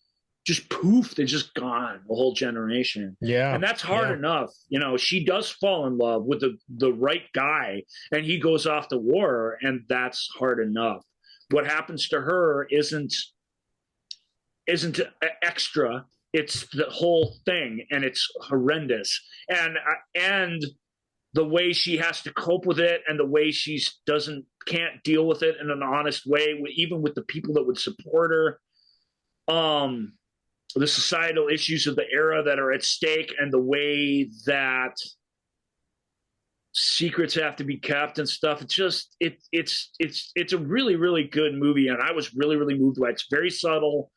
just poof, they're just gone, a whole generation. Yeah. And that's hard enough. She does fall in love with the right guy, and he goes off to war, and that's hard enough. What happens to her isn't extra. It's the whole thing, and it's horrendous. And the way she has to cope with it, and the way she can't deal with it in an honest way, even with the people that would support her. The societal issues of the era that are at stake, and the way that secrets have to be kept and stuff. It's a really, really good movie, and I was really, really moved by it. It's very subtle.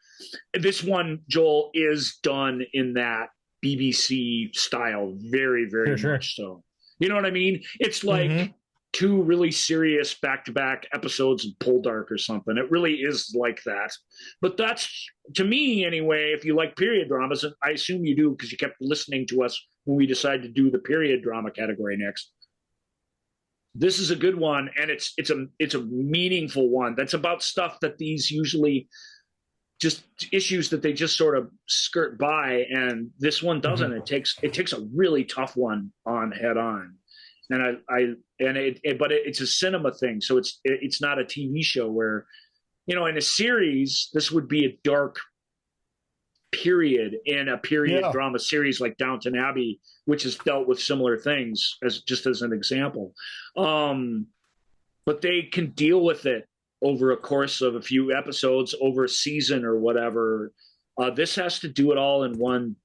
This one, Joel, is done in that BBC style, very, very much so. You know what I mean? It's like 2 really serious back-to-back episodes of Poldark or something. It really is like that. But that's, to me anyway, if you like period dramas, and I assume you do because you kept listening to us when we decided to do the period drama category next. This is a good one, and it's a meaningful one. That's about stuff that these usually just issues that they just sort of skirt by, and this one doesn't. It takes a really tough one on head on. And but it's a cinema thing, so it's not a TV show where, in a series, this would be a dark period in a period drama series like Downton Abbey, which has dealt with similar things, as an example. But they can deal with it over a course of a few episodes, over a season or whatever. This has to do it all in one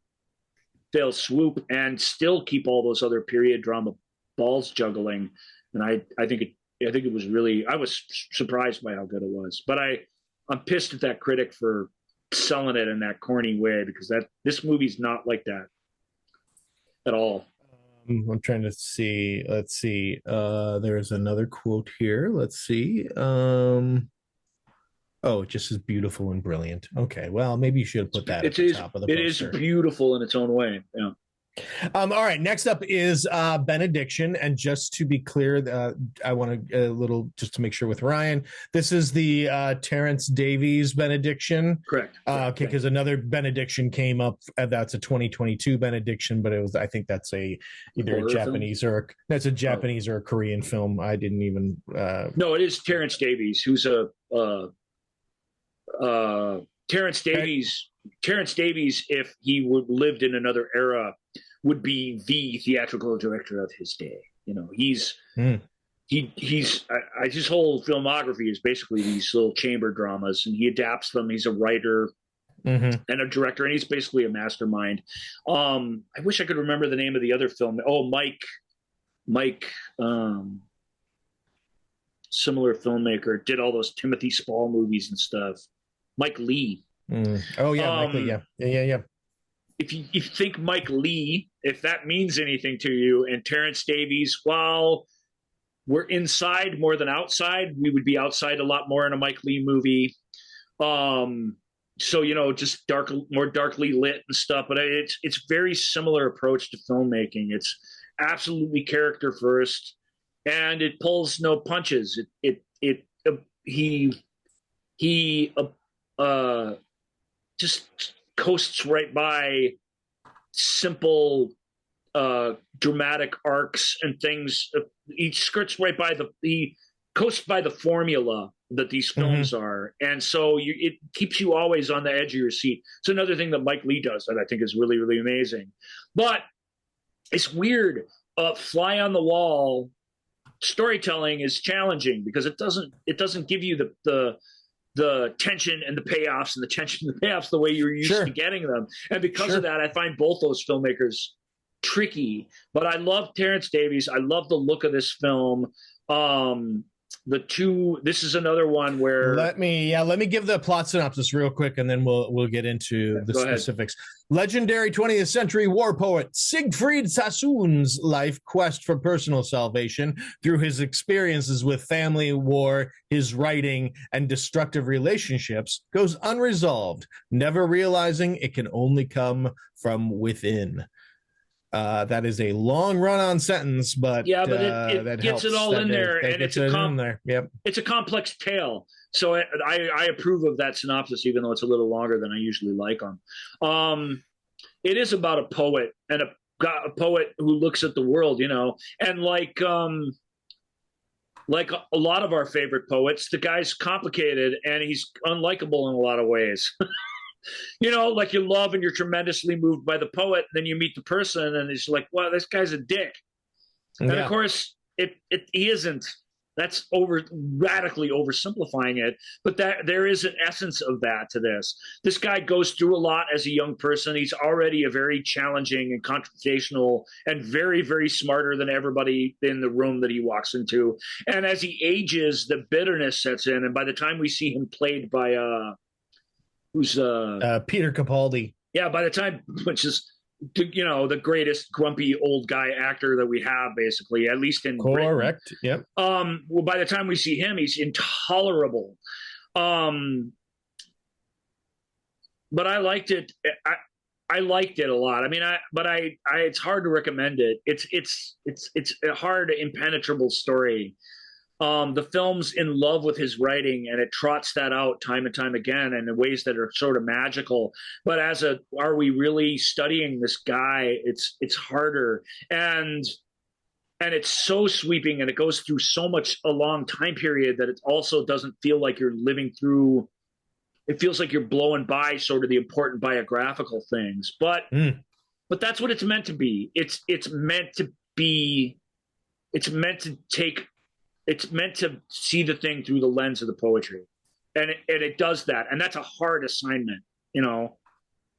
fell swoop and still keep all those other period drama balls juggling. And I think it was really, I was surprised by how good it was. But I'm pissed at that critic for selling it in that corny way, because this movie's not like that at all. I'm trying to see. Let's see. There's another quote here. Let's see. Oh, it just is beautiful and brilliant. Okay, well, maybe you should put that at the top of the poster. It is beautiful in its own way. Yeah. All right, next up is Benediction, and just to be clear, I want a little just to make sure with Ryan, this is the Terrence Davies Benediction, correct? Okay, because another Benediction came up. That's a 2022 Benediction, but I think that's either a Japanese film? Or a Korean film. I didn't even. No, it is Terrence Davies, who's Terrence Davies. Terrence Davies, if he would lived in another era, would be the theatrical director of his day. He's his whole filmography is basically these little chamber dramas, and he adapts them. He's a writer and a director, and he's basically a mastermind. I wish I could remember the name of the other film. Oh, Mike, similar filmmaker, did all those Timothy Spall movies and stuff. Mike Lee. Oh yeah, Mike Lee, yeah. If you think Mike Lee, if that means anything to you, and Terrence Davies, while we're inside more than outside, we would be outside a lot more in a Mike Lee movie. So just more darkly lit and stuff. But it's very similar approach to filmmaking. It's absolutely character first, and it pulls no punches. He just coasts right by simple dramatic arcs and things. Each skirts right by the coasts by the formula that these films are, and so it keeps you always on the edge of your seat. It's another thing that Mike Leigh does that I think is really, really amazing. But it's weird. Fly on the wall storytelling is challenging because it doesn't give you the tension and the payoffs and the tension and the payoffs the way you're used to getting them. And because of that, I find both those filmmakers tricky. But I love Terrence Davies. I love the look of this film. This is another one where let me give the plot synopsis real quick, and then we'll get into the specifics. Legendary 20th century war poet Siegfried Sassoon's life quest for personal salvation through his experiences with family, war, his writing, and destructive relationships goes unresolved, never realizing it can only come from within. That is a long run-on sentence, but it gets it all in there, and it's a complex tale. So I approve of that synopsis, even though it's a little longer than I usually like them. It is about a poet and a poet who looks at the world, and like a lot of our favorite poets, the guy's complicated and he's unlikable in a lot of ways. Like you love and you're tremendously moved by the poet, then you meet the person and it's like, wow, this guy's a dick. And of course he isn't. That's radically oversimplifying it, but there is an essence of that to this. This guy goes through a lot as a young person. He's already a very challenging and confrontational and very, very smarter than everybody in the room that he walks into. And as he ages, the bitterness sets in. And by the time we see him played by Peter Capaldi. Yeah, by the time, which is the greatest grumpy old guy actor that we have, basically, at least in Correct. Britain. Yep. Well, by the time we see him, he's intolerable. But I liked it. I liked it a lot. I mean, it's hard to recommend it. It's a hard, impenetrable story. The film's in love with his writing, and it trots that out time and time again in ways that are sort of magical. But are we really studying this guy? It's harder, and it's so sweeping, and it goes through so much a long time period that it also doesn't feel like you're living through. It feels like you're blowing by sort of the important biographical things, but that's what it's meant to be. It's meant to be. It's meant to take. It's meant to see the thing through the lens of the poetry. And it does that. And that's a hard assignment, it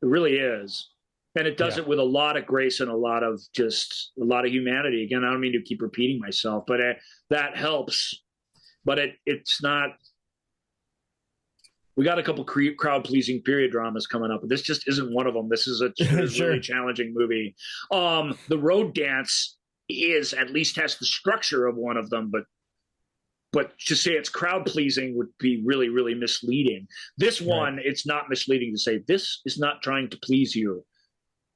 really is. And it does it with a lot of grace and a lot of humanity. Again, I don't mean to keep repeating myself, but that helps. But it's not, we got a couple crowd-pleasing period dramas coming up, but this just isn't one of them. This is a really challenging movie. The Road Dance at least has the structure of one of them, but to say it's crowd pleasing would be really, really misleading. This one, it's not misleading to say this is not trying to please you.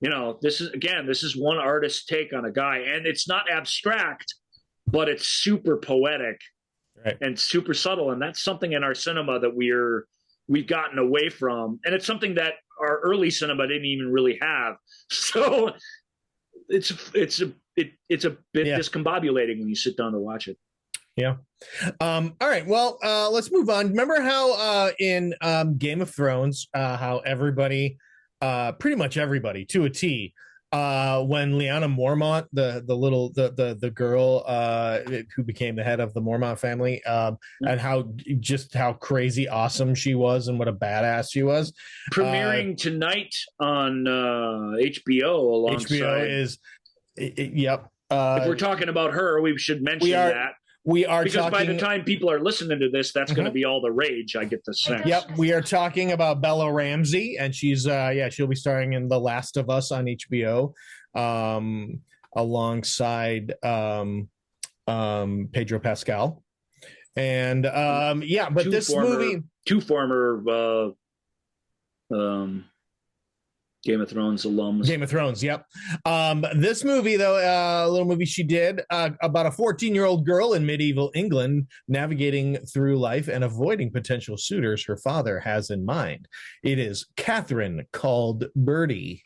This is one artist's take on a guy, and it's not abstract, but it's super poetic and super subtle. And that's something in our cinema that we've gotten away from. And it's something that our early cinema didn't even really have. So it's a bit discombobulating when you sit down to watch it. Yeah. All right. Well, let's move on. Remember how in Game of Thrones, how everybody, pretty much everybody to a T, when Lyanna Mormont, the girl who became the head of the Mormont family, and how crazy awesome she was and what a badass she was. Premiering tonight on HBO alongside. HBO is, yep. If we're talking about her, we should mention that. We are because by the time people are listening to this, that's going to be all the rage. I get the sense. Yep, we are talking about Bella Ramsey, and she's she'll be starring in The Last of Us on HBO, alongside Pedro Pascal, and movie, two former Game of Thrones alums. Game of Thrones, yep. This movie, though, a little movie she did about a 14-year-old girl in medieval England navigating through life and avoiding potential suitors her father has in mind. It is Catherine called Birdie.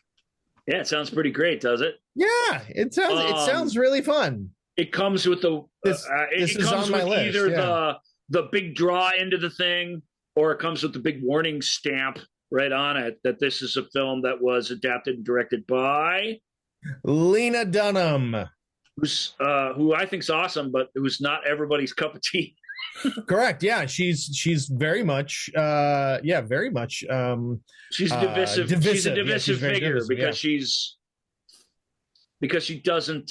Yeah, it sounds pretty great, does it? Yeah, it sounds really fun. It comes with the this it comes with either the big draw into the thing, or it comes with the big warning stamp right on it that this is a film that was adapted and directed by Lena Dunham, who I think's awesome, but who's not everybody's cup of tea. Correct. Yeah, she's very much very much she's divisive. She's a divisive figure because she doesn't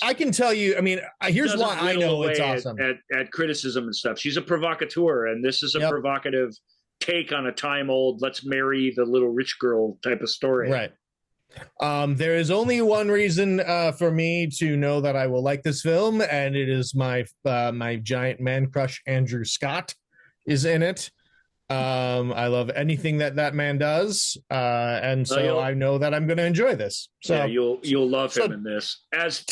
I can tell you, I mean, here's why I know it's awesome. At criticism and stuff. She's a provocateur, and this is a provocative take on a time-old, let's marry the little rich girl type of story. Right. There is only one reason for me to know that I will like this film, and it is my giant man crush, Andrew Scott, is in it. I love anything that man does, and so I know that I'm going to enjoy this. So yeah, you'll love him in this. As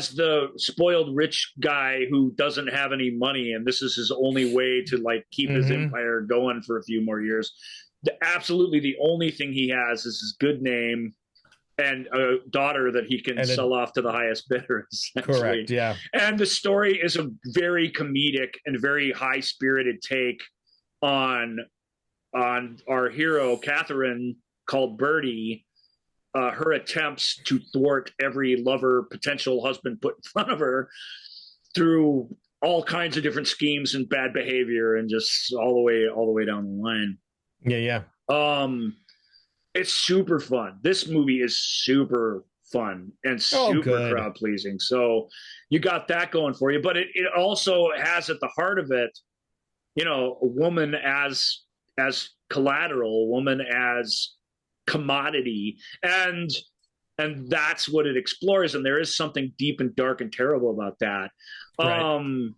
the spoiled rich guy who doesn't have any money, and this is his only way to like keep his empire going for a few more years. Absolutely, the only thing he has is his good name and a daughter that he can sell off to the highest bidder. Correct. Yeah, and the story is a very comedic and very high spirited take on our hero Catherine called Birdie, her attempts to thwart every lover, potential husband put in front of her through all kinds of different schemes and bad behavior, and just all the way down the line. Yeah. It's super fun. This movie is super fun and super crowd pleasing. So you got that going for you, but it also has at the heart of it, a woman as collateral, a woman as commodity, and that's what it explores. And there is something deep and dark and terrible about that. Right.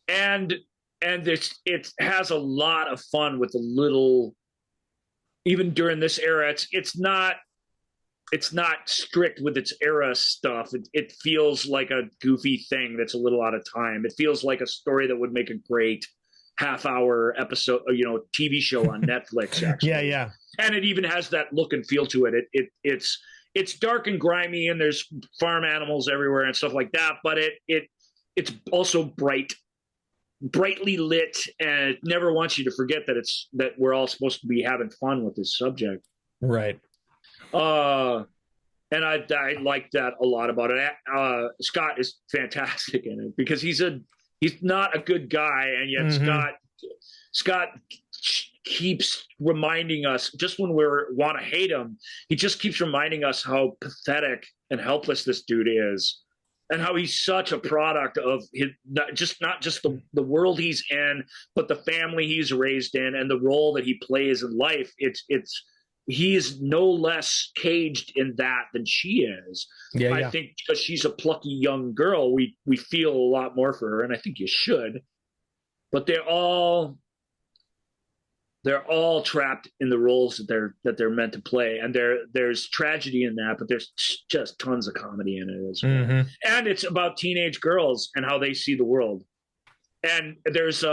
And it has a lot of fun with the little, even during this era, it's not strict with its era stuff. It feels like a goofy thing that's a little out of time. It feels like a story that would make a great half-hour episode, TV show on Netflix. Actually. Yeah. And it even has that look and feel to it. It's dark and grimy, and there's farm animals everywhere and stuff like that. But it's also brightly lit, and it never wants you to forget that we're all supposed to be having fun with this subject. Right. And I like that a lot about it. Scott is fantastic in it because he's not a good guy, and yet Scott keeps reminding us, just when we want to hate him, he just keeps reminding us how pathetic and helpless this dude is, and how he's such a product of his not just the world he's in, but the family he's raised in and the role that he plays in life. He is no less caged in that than she is. Yeah. I think because she's a plucky young girl, we feel a lot more for her, and I think you should. But they're all trapped in the roles that they're meant to play, and there's tragedy in that, but there's just tons of comedy in it as well. And it's about teenage girls and how they see the world. And there's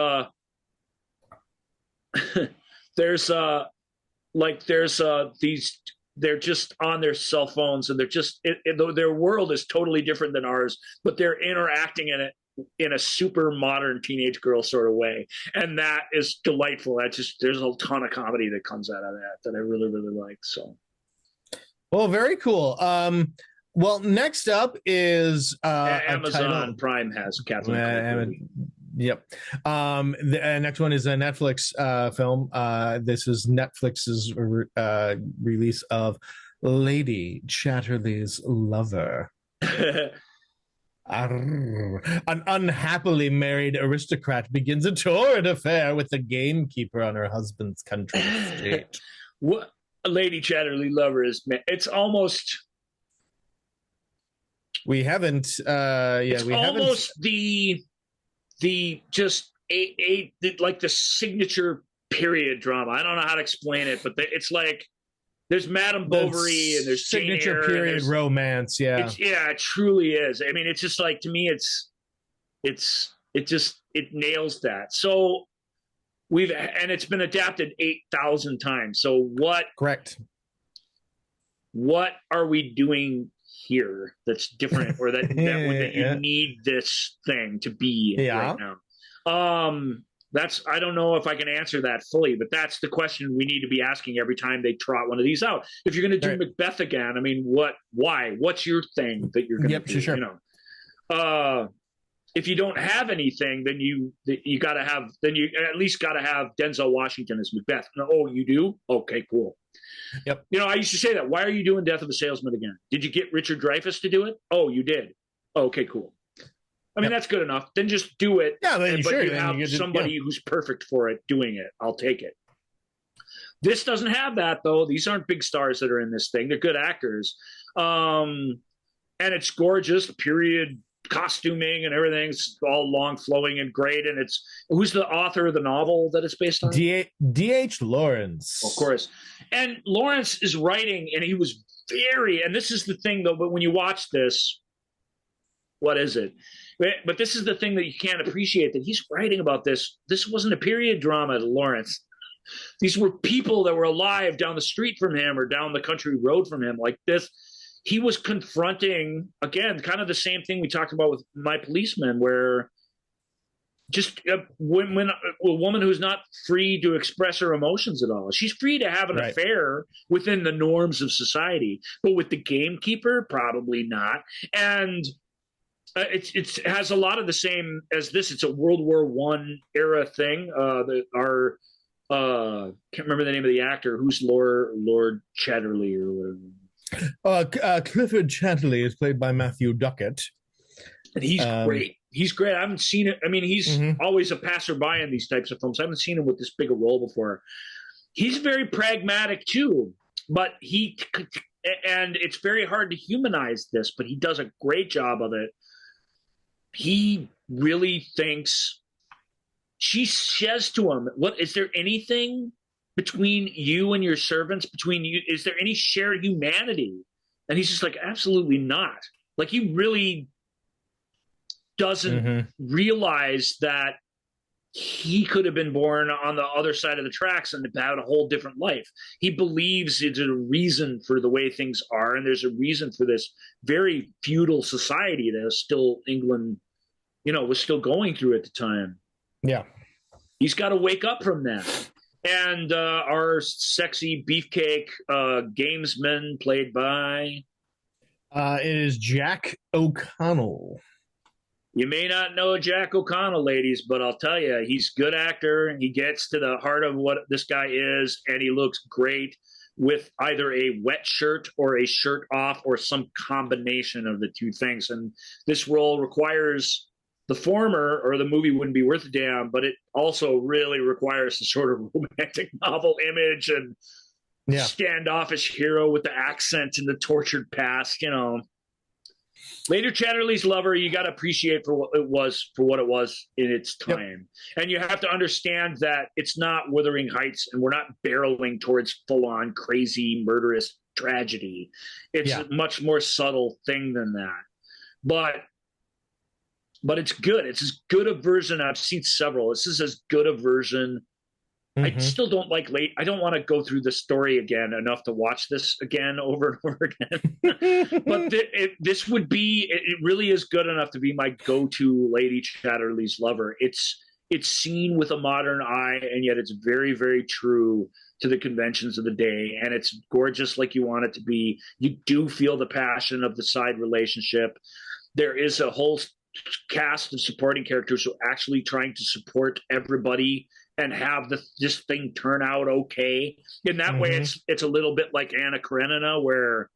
these, they're just on their cell phones, and they're just their world is totally different than ours, but they're interacting in it in a super modern teenage girl sort of way, and that is delightful. There's a ton of comedy that comes out of that I really, really like. So, well, very cool. Well, next up is Amazon Prime has Catherine. Yep. The next one is a Netflix film. This is Netflix's release of Lady Chatterley's Lover. An unhappily married aristocrat begins a torrid affair with the gamekeeper on her husband's country estate. What a Lady Chatterley Lover is, it's almost. We haven't. It's almost the just like the signature period drama. I don't know how to explain it, but it's like there's Madame Bovary and there's signature Jane Eyre period romance. Yeah, it truly is. I mean, it's just like, to me, it nails that. So it's been adapted 8,000 times. So correct. What are we doing here that's different, or that you need this thing to be right now? I don't know if I can answer that fully, but that's the question we need to be asking every time they trot one of these out. If you're going to do Macbeth again, I mean, why? What's your thing that you're going to do? Sure. You know, if you don't have anything, then you at least got to have Denzel Washington as Macbeth. Oh, you do? Okay, cool. Yep. You know, I used to say that. Why are you doing Death of a Salesman again? Did you get Richard Dreyfuss to do it? Oh, you did. Okay, cool. I mean, that's good enough. Then just do it. Yeah, then you have somebody who's perfect for it doing it. I'll take it. This doesn't have that, though. These aren't big stars that are in this thing. They're good actors. And it's gorgeous, period costuming and everything's all long, flowing, and great. And who's the author of the novel that it's based on? D.H. Lawrence. Of course. And Lawrence is writing, and he was and this is the thing, though, but when you watch this, what is it? But this is the thing that you can't appreciate, that he's writing about this. This wasn't a period drama to Lawrence. These were people that were alive down the street from him or down the country road from him like this. He was confronting, again, kind of the same thing we talked about with My Policeman, where just when a woman who's not free to express her emotions at all, she's free to have an affair within the norms of society, but with the gamekeeper, probably not. And it has a lot of the same as this. It's a World War I era thing. Can't remember the name of the actor. Who's Lord Chatterley or whatever. Clifford Chatterley is played by Matthew Duckett. And he's great. He's great. I haven't seen it. I mean, he's always a passerby in these types of films. I haven't seen him with this big a role before. He's very pragmatic too, but and it's very hard to humanize this, but he does a great job of it. He really thinks, she says to him, "What is there anything between you and your servants? Between you, is there any shared humanity?" And he's just like, "Absolutely not." Like, he really doesn't realize that he could have been born on the other side of the tracks and had a whole different life. He believes there's a reason for the way things are, and there's a reason for this very feudal society that is still England, was still going through at the time. Yeah. He's got to wake up from that. And our sexy beefcake gamesman, played by? It is Jack O'Connell. You may not know Jack O'Connell, ladies, but I'll tell you, he's a good actor, and he gets to the heart of what this guy is, and he looks great with either a wet shirt or a shirt off or some combination of the two things. And this role requires the former, or the movie wouldn't be worth a damn, but it also really requires a sort of romantic novel image and standoffish hero with the accent and the tortured past, Later Chatterley's Lover, you got to appreciate for what it was in its time. Yep. And you have to understand that it's not Wuthering Heights, and we're not barreling towards full-on crazy murderous tragedy. It's a much more subtle thing than that. But it's good. It's as good a version. I've seen several. This is as good a version. I still don't I don't want to go through the story again enough to watch this again over and over again. But this would be, it really is good enough to be my go-to Lady Chatterley's Lover. It's seen with a modern eye, and yet it's very, very true to the conventions of the day. And it's gorgeous like you want it to be. You do feel the passion of the side relationship. There is a whole cast of supporting characters who are actually trying to support everybody and have this thing turn out okay. In that way, it's a little bit like Anna Karenina, where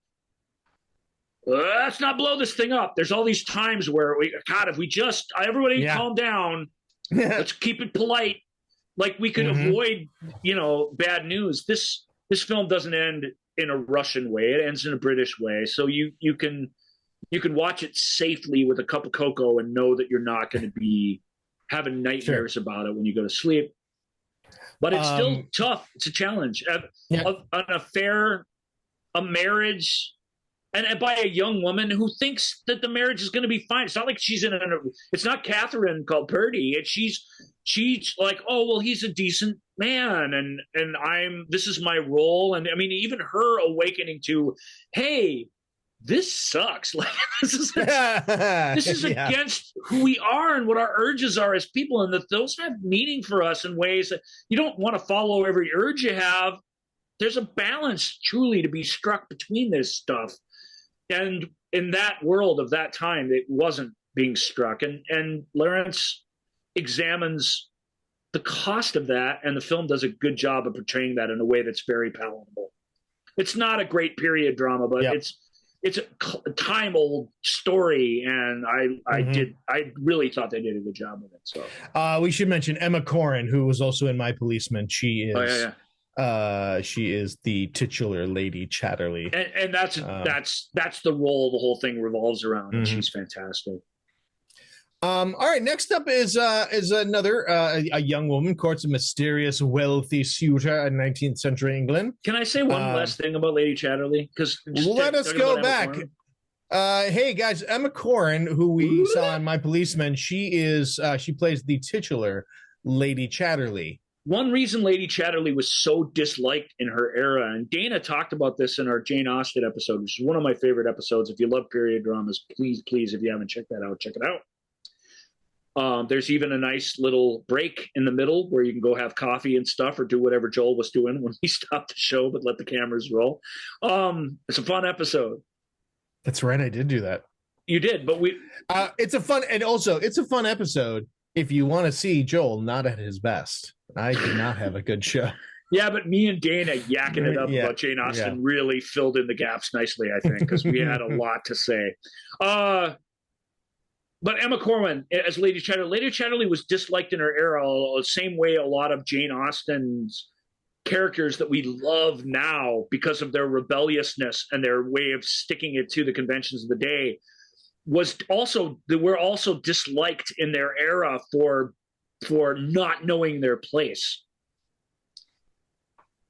let's not blow this thing up. There's all these times where if we just everybody calm down, let's keep it polite, like we could avoid bad news. This film doesn't end in a Russian way; it ends in a British way. So you can watch it safely with a cup of cocoa and know that you're not going to be having nightmares about it when you go to sleep. But it's still tough. It's a challenge. An affair, a marriage, and by a young woman who thinks that the marriage is going to be fine. It's not like she's it's not Catherine called Purdy. She's like, oh, well, he's a decent man, and this is my role. And I mean, even her awakening to, hey, this sucks. Like this is against who we are and what our urges are as people, and that those have meaning for us in ways that you don't want to follow every urge you have. There's a balance truly to be struck between this stuff. And in that world of that time, it wasn't being struck. And Lawrence examines the cost of that, and the film does a good job of portraying that in a way that's very palatable. It's not a great period drama, but it's a time-old story, and I really thought they did a good job of it. So we should mention Emma Corrin, who was also in My Policeman. She is she is the titular Lady Chatterley, and that's the role the whole thing revolves around, and she's fantastic. All right, next up is another a young woman courts a mysterious wealthy suitor in 19th century England. Can I say one last thing about Lady Chatterley? Because let us go back. Hey guys, Emma Corrin, who we saw in My Policeman, she plays the titular Lady Chatterley. One reason Lady Chatterley was so disliked in her era, and Dana talked about this in our Jane Austen episode, which is one of my favorite episodes. If you love period dramas, please, if you haven't checked that out, check it out. There's even a nice little break in the middle where you can go have coffee and stuff, or do whatever Joel was doing when he stopped the show, but let the cameras roll. It's a fun episode. That's right, I did do that. You did, but it's a fun episode if you want to see Joel not at his best. I did not have a good show. Yeah, but me and Dana yakking it up about Jane Austen really filled in the gaps nicely, I think, because we had a lot to say. But Emma Corrin as Lady Chatterley. Lady Chatterley was disliked in her era, the same way a lot of Jane Austen's characters that we love now, because of their rebelliousness and their way of sticking it to the conventions of the day, were also disliked in their era for not knowing their place.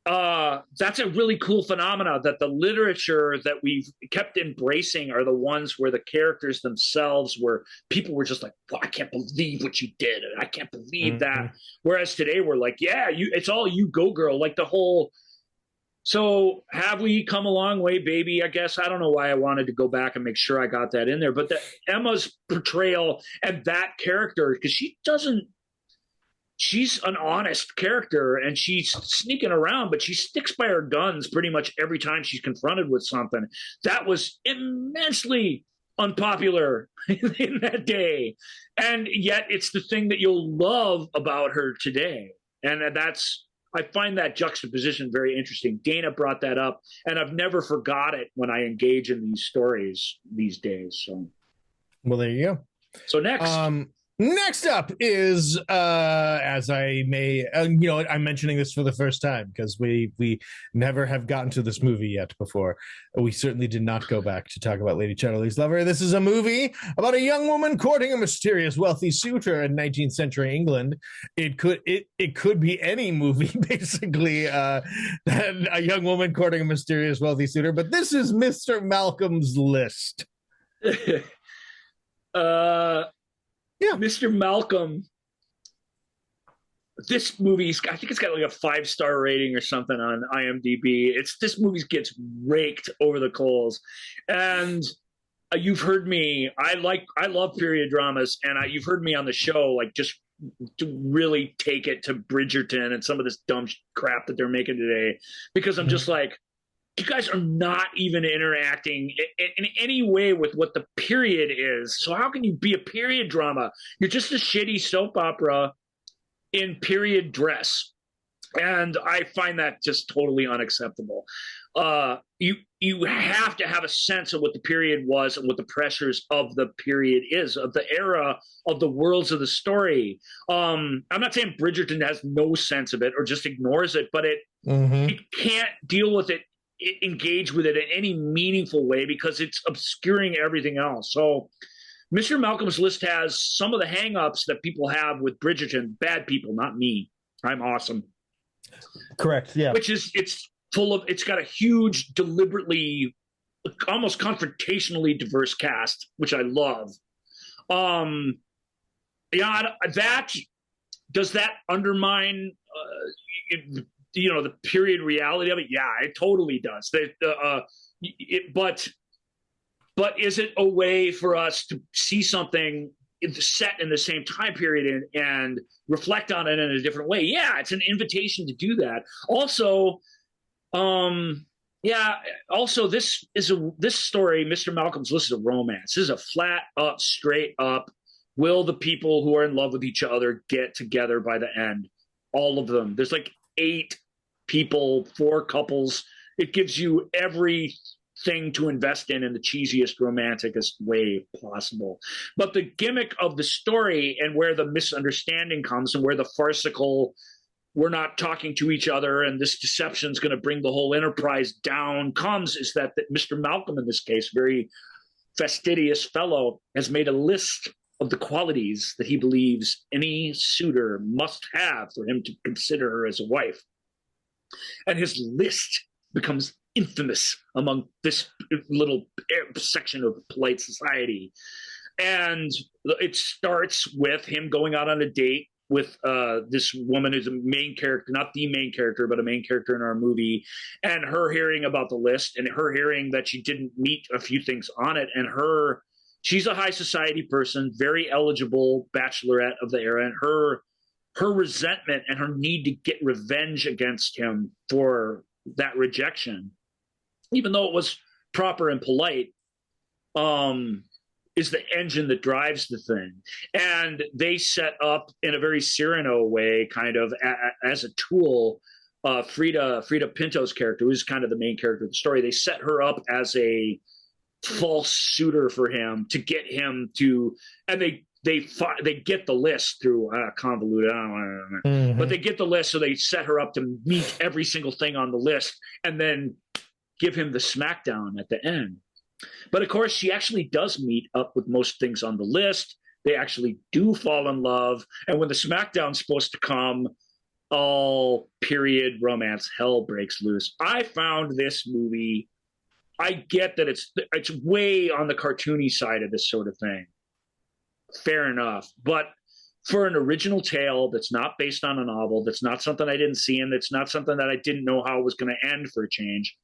That's a really cool phenomena, that the literature that we've kept embracing are the ones where the characters themselves, where people were just like, oh, I can't believe what you did, and I can't believe that. Whereas today we're like, yeah, it's all you, go girl, like the whole. So have we come a long way, baby? I guess. I don't know why I wanted to go back and make sure I got that in there, but Emma's portrayal and that character, because she's an honest character, and she's sneaking around, but she sticks by her guns pretty much every time she's confronted with something. That was immensely unpopular in that day. And yet it's the thing that you'll love about her today. And I find that juxtaposition very interesting. Dana brought that up, and I've never forgot it when I engage in these stories these days. So, well, there you go. So Next up is, as I may, I'm mentioning this for the first time because we never have gotten to this movie yet before. We certainly did not go back to talk about Lady Chatterley's Lover. This is a movie about a young woman courting a mysterious wealthy suitor in 19th century England. It could be any movie, basically, a young woman courting a mysterious wealthy suitor, but this is Mr. Malcolm's List. Yeah, Mr. Malcolm. This movie, I think it's got like a 5-star rating or something on IMDb. This movie gets raked over the coals, and you've heard me. I love period dramas, and you've heard me on the show like just to really take it to Bridgerton and some of this dumb crap that they're making today, because I'm just like, you guys are not even interacting in any way with what the period is. So how can you be a period drama? You're just a shitty soap opera in period dress. And I find that just totally unacceptable. You have to have a sense of what the period was and what the pressures of the period is, of the era, of the worlds of the story. I'm not saying Bridgerton has no sense of it or just ignores it, but it can't deal with it, engage with it in any meaningful way because it's obscuring everything else. So Mr. Malcolm's List has some of the hang-ups that people have with Bridgerton. Bad people, not me. I'm awesome. Correct. Yeah. Which is, it's got a huge, deliberately, almost confrontationally diverse cast, which I love. Yeah, does that undermine, the period reality of it? Yeah, it totally does. But is it a way for us to see something set in the same time period and reflect on it in a different way? Yeah, it's an invitation to do that. Also, yeah. Also, this story, Mr. Malcolm's List, is a romance. This is a flat up, straight up. Will the people who are in love with each other get together by the end? All of them. There's like 8 people, 4 couples. It gives you everything to invest in the cheesiest, romanticest way possible. But the gimmick of the story and where the misunderstanding comes and where the farcical, we're not talking to each other and this deception is going to bring the whole enterprise down comes, is that Mr. Malcolm, in this case, very fastidious fellow, has made a list of the qualities that he believes any suitor must have for him to consider her as a wife. And his list becomes infamous among this little section of polite society. And it starts with him going out on a date with this woman who's a main character, not the main character, but a main character in our movie, and her hearing about the list and her hearing that she didn't meet a few things on it. And she's a high society person, very eligible bachelorette of the era, and her resentment and her need to get revenge against him for that rejection, even though it was proper and polite, is the engine that drives the thing. And they set up in a very Cyrano way, kind of as a tool, Frida Pinto's character, who's kind of the main character of the story. They set her up as a false suitor for him to get him to, and they get the list through convoluted, but they get the list, so they set her up to meet every single thing on the list and then give him the smackdown at the end. But of course, she actually does meet up with most things on the list. They actually do fall in love. And when the smackdown's supposed to come, all period romance hell breaks loose. I found this movie, I get that it's way on the cartoony side of this sort of thing. Fair enough. But for an original tale that's not based on a novel, that's not something I didn't see, and that's not something that I didn't know how it was going to end for a change.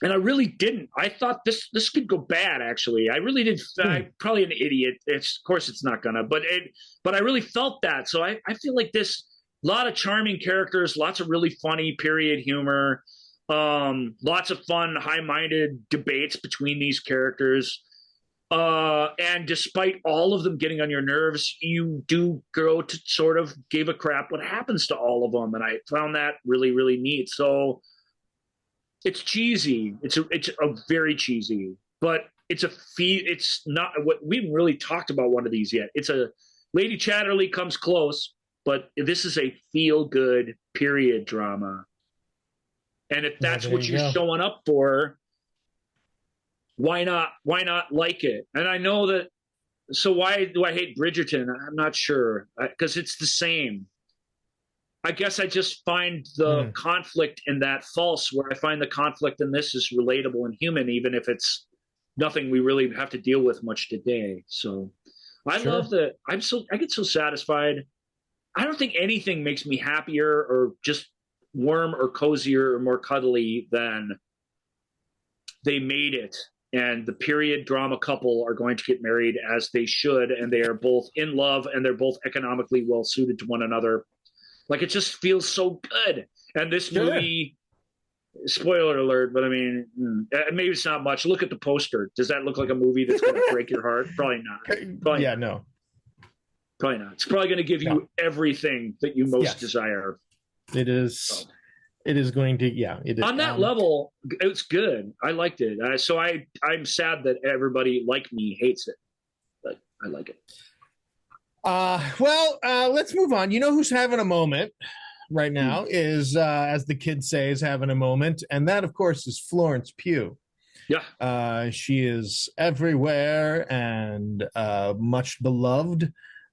And I really didn't. I thought this could go bad, actually. I really did. I'm probably an idiot. Of course it's not gonna, but I really felt that. So I feel like this, a lot of charming characters, lots of really funny period humor, lots of fun, high-minded debates between these characters. And despite all of them getting on your nerves, you do grow to sort of give a crap what happens to all of them. And I found that really, really neat. So it's cheesy. It's a very cheesy, but it's not what we haven't really talked about one of these yet. It's a Lady Chatterley comes close, but this is a feel good period drama. And if that's what you're showing up for, why not like it? And I know that. So why do I hate Bridgerton? I'm not sure, because it's the same. I guess I just find the conflict in that false, where I find the conflict in this is relatable and human, even if it's nothing we really have to deal with much today. So I love that. I get so satisfied. I don't think anything makes me happier or just warm or cozier or more cuddly than they made it. And the period drama couple are going to get married as they should. And they are both in love and they're both economically well suited to one another. Like, it just feels so good. And this movie, spoiler alert, but I mean, maybe it's not much. Look at the poster. Does that look like a movie that's going to break your heart? Probably not. Probably not. No. Probably not. It's probably going to give you everything that you most desire. It is. So. It is going to, it is. On that level, it's good. I liked it. So I'm sad that everybody like me hates it, but I like it. Let's move on. You know who's having a moment right now is, as the kids say, is having a moment. And that, of course, is Florence Pugh. Yeah. She is everywhere and much beloved.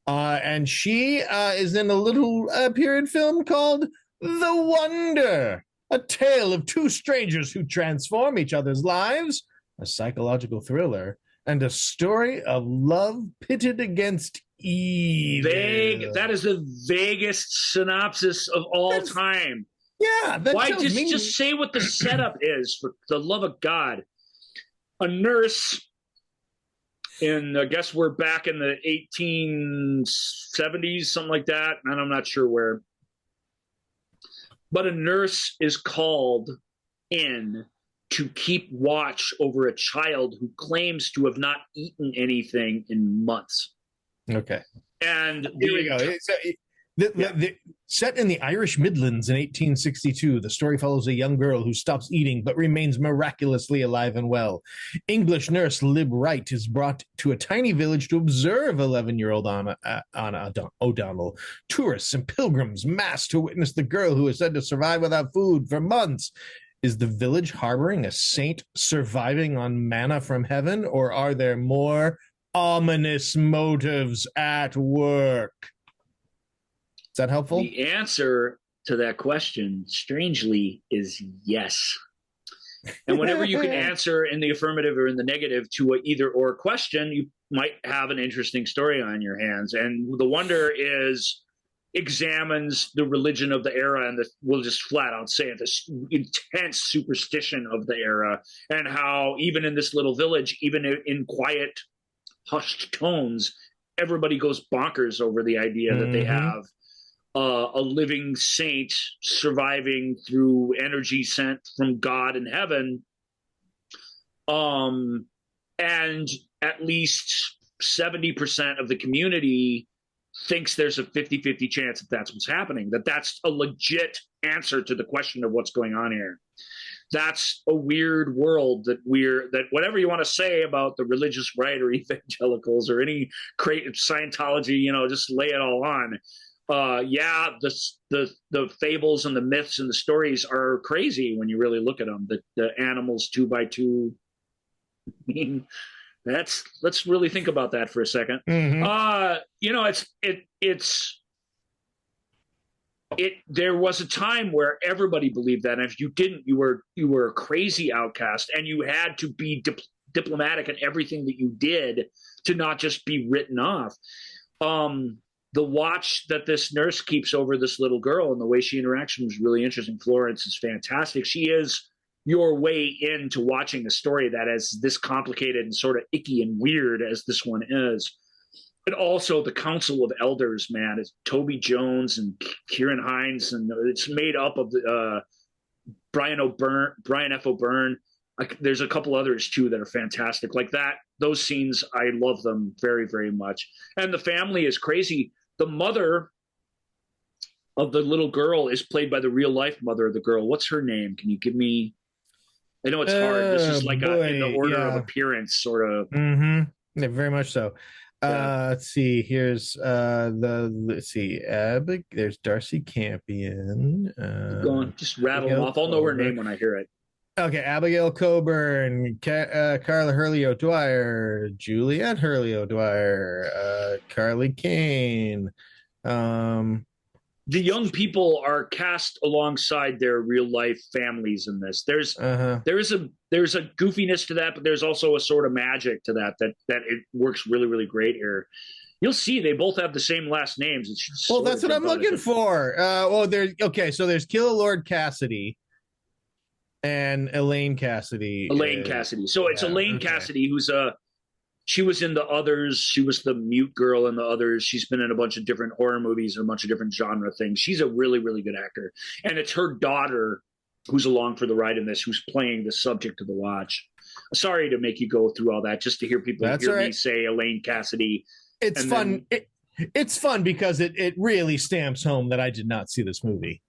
And she is in a little period film called The Wonder, a tale of two strangers who transform each other's lives, a psychological thriller, and a story of love pitted against evil. Vague. That is the vaguest synopsis of all time. Yeah. Why just say what the setup is, for the love of God? A nurse, and I guess we're back in the 1870s, something like that, and I'm not sure where. But a nurse is called in to keep watch over a child who claims to have not eaten anything in months. Okay. And here we go. Set in the Irish Midlands in 1862, the story follows a young girl who stops eating but remains miraculously alive and well. English nurse Lib Wright is brought to a tiny village to observe 11-year-old Anna O'Donnell. Tourists and pilgrims mass to witness the girl who is said to survive without food for months. Is the village harboring a saint surviving on manna from heaven, or are there more ominous motives at work? Is that helpful? The answer to that question, strangely, is yes. And whenever you can answer in the affirmative or in the negative to a either or question, you might have an interesting story on your hands. And The Wonder examines the religion of the era, and we'll just flat out say it, this intense superstition of the era, and how even in this little village, even in quiet, hushed tones, everybody goes bonkers over the idea that they have a living saint surviving through energy sent from God in heaven. And at least 70% of the community thinks there's a 50-50 chance that that's what's happening, that's a legit answer to the question of what's going on here. That's a weird world that whatever you want to say about the religious right or evangelicals or any creative Scientology, just lay it all on. The fables and the myths and the stories are crazy when you really look at them. The animals 2x2. I mean, let's really think about that for a second. There was a time where everybody believed that, and if you didn't, you were a crazy outcast, and you had to be diplomatic in everything that you did to not just be written off. The watch that this nurse keeps over this little girl and the way she interacts was really interesting. Florence is fantastic. She is your way into watching a story that is this complicated and sort of icky and weird as this one is. But also the Council of Elders, man, it's Toby Jones and Kieran Hines, and it's made up of Brian F. O'Byrne. There's a couple others too that are fantastic. Like that, those scenes, I love them very, very much. And the family is crazy. The mother of the little girl is played by the real life mother of the girl. What's her name? Can you give me? I know it's hard. This is like in the order of appearance, sort of. Mm-hmm. Yeah, very much so. Yeah. Let's see. Here's there's Darcy Campion. Go on, just rattle them off. I'll know her name when I hear it. Okay, Abigail Coburn, Carla Hurley O'Dwyer, Juliette Hurley O'Dwyer, Carly Kane. The young people are cast alongside their real life families in this. There's a goofiness to that, but there's also a sort of magic to that it works really, really great here. You'll see they both have the same last names. Well, that's what I'm looking for. So there's Killa Lord Cassidy and Elaine Cassidy. So it's Elaine Cassidy, she was in The Others. She was the mute girl in The Others. She's been in a bunch of different horror movies and a bunch of different genre things. She's a really, really good actor. And it's her daughter who's along for the ride in this, who's playing the subject of the watch. Sorry to make you go through all that just to hear people me say Elaine Cassidy. It's fun. It's fun because it really stamps home that I did not see this movie.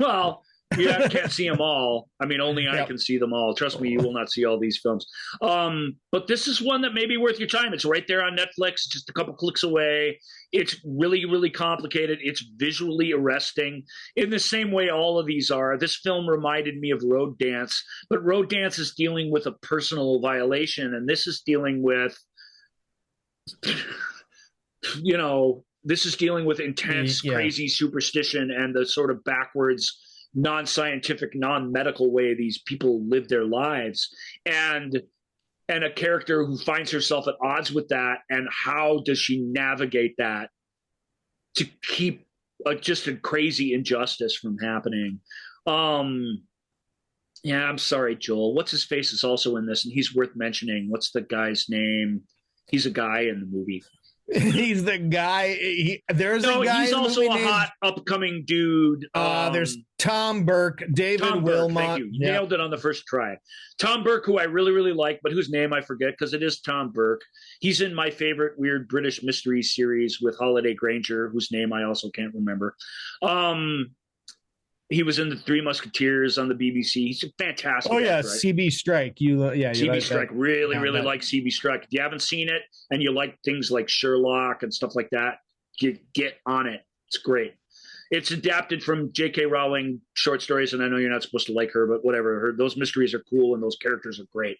Well, you can't see them all. I mean, only I can see them all. Trust me, you will not see all these films. But this is one that may be worth your time. It's right there on Netflix, just a couple clicks away. It's really, really complicated. It's visually arresting in the same way all of these are. This film reminded me of Road Dance, but Road Dance is dealing with a personal violation, and this is dealing with this is dealing with intense, crazy superstition and the sort of backwards, non-scientific, non-medical way these people live their lives. And a character who finds herself at odds with that, and how does she navigate that to keep just a crazy injustice from happening. Yeah, I'm sorry, Joel. What's his face is also in this, and he's worth mentioning. What's the guy's name? He's a guy in the movie. He's the guy. There's a guy. He's also a hot upcoming dude. There's Tom Burke, David Wilmot. Thank you. Nailed it on the first try. Tom Burke, who I really, really like, but whose name I forget because it is Tom Burke. He's in my favorite weird British mystery series with Holiday Granger, whose name I also can't remember. He was in the Three Musketeers on the BBC. He's a fantastic. Oh yeah, actor, right? CB Strike. CB like Strike. Really like CB Strike. If you haven't seen it and you like things like Sherlock and stuff like that, get on it. It's great. It's adapted from J.K. Rowling short stories, and I know you're not supposed to like her, but whatever. Those mysteries are cool, and those characters are great.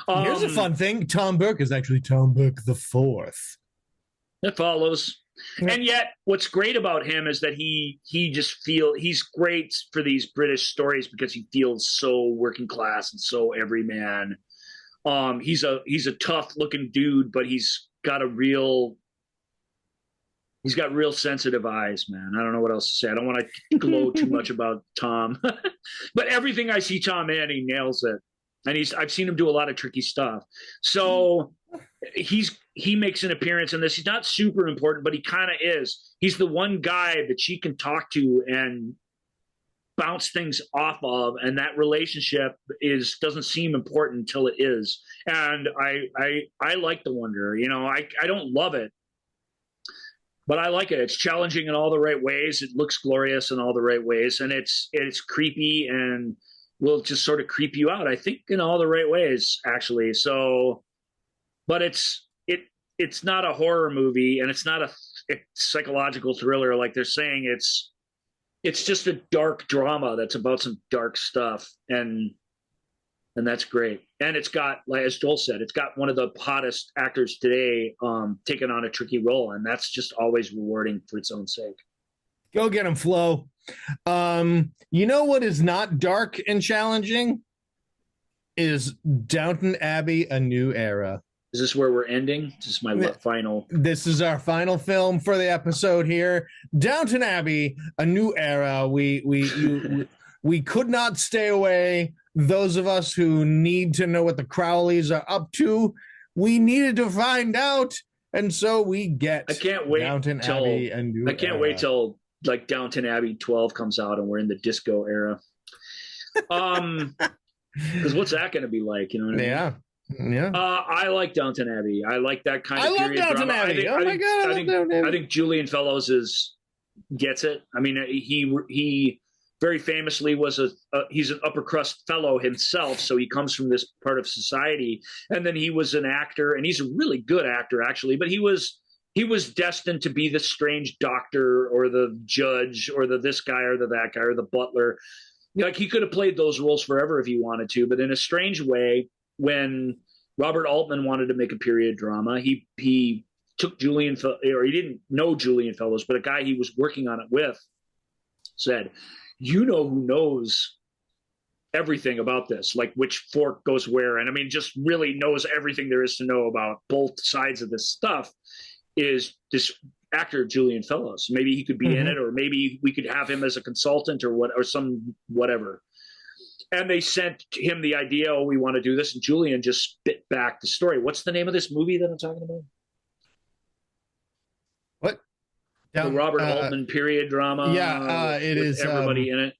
Here's a fun thing: Tom Burke is actually Tom Burke the Fourth. It follows. And yet what's great about him is that he's great for these British stories because he feels so working class and so everyman. He's a tough looking dude, but he's got real sensitive eyes, man. I don't know what else to say. I don't want to gloat too much about Tom, but everything I see Tom in, he nails it. And I've seen him do a lot of tricky stuff. So he makes an appearance in this. He's not super important, but he kind of is. He's the one guy that she can talk to and bounce things off of, and that relationship doesn't seem important until it is. And I like The Wanderer. I don't love it, but I like it. It's challenging in all the right ways. It looks glorious in all the right ways, and it's creepy and will just sort of creep you out, I think, in all the right ways, actually. So, but it's not a horror movie, and it's not a psychological thriller like they're saying. It's just a dark drama that's about some dark stuff, and that's great. And it's got, like as Joel said, it's got one of the hottest actors today taking on a tricky role, and that's just always rewarding for its own sake. Go get him, Flo. You know what is not dark and challenging? Is Downton Abbey: A New Era. Is this where we're ending? This is my final. This is our final film for the episode here. Downton Abbey: A New Era. We could not stay away. Those of us who need to know what the Crowleys are up to, we needed to find out, and so we get. I can't wait Downton Abbey: A New Era. I can't wait till like Downton Abbey 12 comes out and we're in the disco era. Because what's that going to be like? You know what I mean? Yeah. I like Downton Abbey. I like that kind of period drama. Downton Abbey. I think Julian Fellows gets it. I mean, he very famously he's an upper crust fellow himself, so he comes from this part of society. And then he was an actor, and he's a really good actor, actually. But he was destined to be the strange doctor or the judge or this guy or that guy or the butler. Like, he could have played those roles forever if he wanted to, but in a strange way, when Robert Altman wanted to make a period drama, he took he didn't know Julian Fellows, but a guy he was working on it with said, "You know who knows everything about this, like which fork goes where, and I mean, just really knows everything there is to know about both sides of this stuff, is this actor Julian Fellows. Maybe he could be in it, or maybe we could have him as a consultant or whatever." And they sent him the idea, "Oh, we want to do this," and Julian just spit back the story. What's the name of this movie that I'm talking about? What? The Robert Altman period drama. Yeah, it is everybody in it.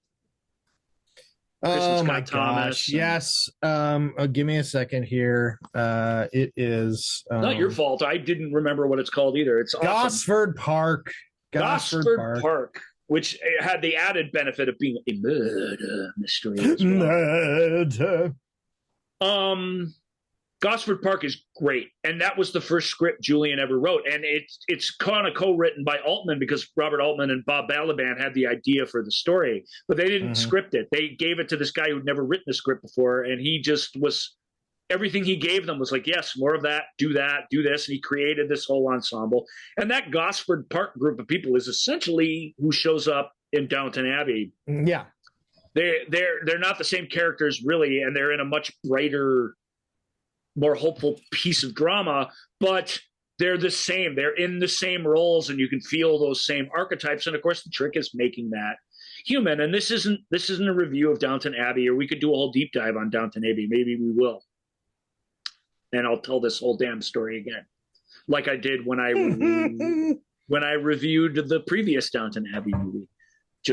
Oh my gosh! Yes. Give me a second here. It is not your fault. I didn't remember what it's called either. It's awesome. Gosford Park. Gosford Park, which had the added benefit of being a murder mystery as well. Murder. Gosford Park is great, and that was the first script Julian ever wrote, and it's kind of co-written by Altman because Robert Altman and Bob Balaban had the idea for the story, but they didn't script it. They gave it to this guy who'd never written a script before, and he just was everything he gave them was like, yes, more of that, do this. And he created this whole ensemble. And that Gosford Park group of people is essentially who shows up in Downton Abbey. Yeah. They're not the same characters really, and they're in a much brighter, more hopeful piece of drama, but they're the same. They're in the same roles, and you can feel those same archetypes. And of course, the trick is making that human. And this isn't a review of Downton Abbey, or we could do a whole deep dive on Downton Abbey. Maybe we will. And I'll tell this whole damn story again, like I did when I reviewed the previous Downton Abbey movie,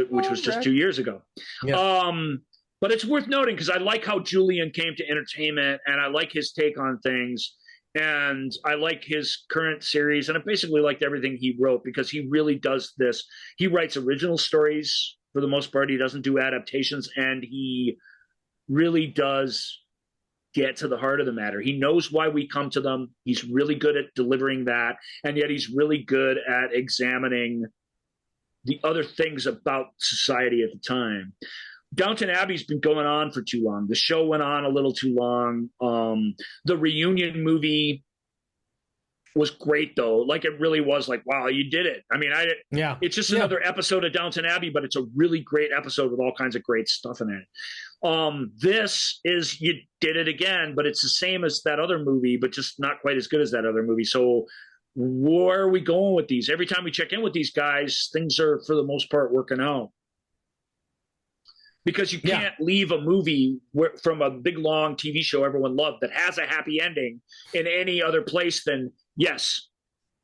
which was just 2 years ago. Yeah. But it's worth noting because I like how Julian came to entertainment, and I like his take on things, and I like his current series, and I basically liked everything he wrote because he really does this. He writes original stories for the most part. He doesn't do adaptations, and he really does get to the heart of the matter. He knows why we come to them. He's really good at delivering that, and yet he's really good at examining the other things about society at the time. Downton Abbey's been going on for too long. The show went on a little too long. The reunion movie was great, though. Like, it really was like, wow, you did it. I mean, it's just another episode of Downton Abbey, but it's a really great episode with all kinds of great stuff in it. This is, you did it again, but it's the same as that other movie, but just not quite as good as that other movie. So where are we going with these? Every time we check in with these guys, things are, for the most part, working out. Because you can't leave a movie from a big, long TV show everyone loved that has a happy ending in any other place than, yes,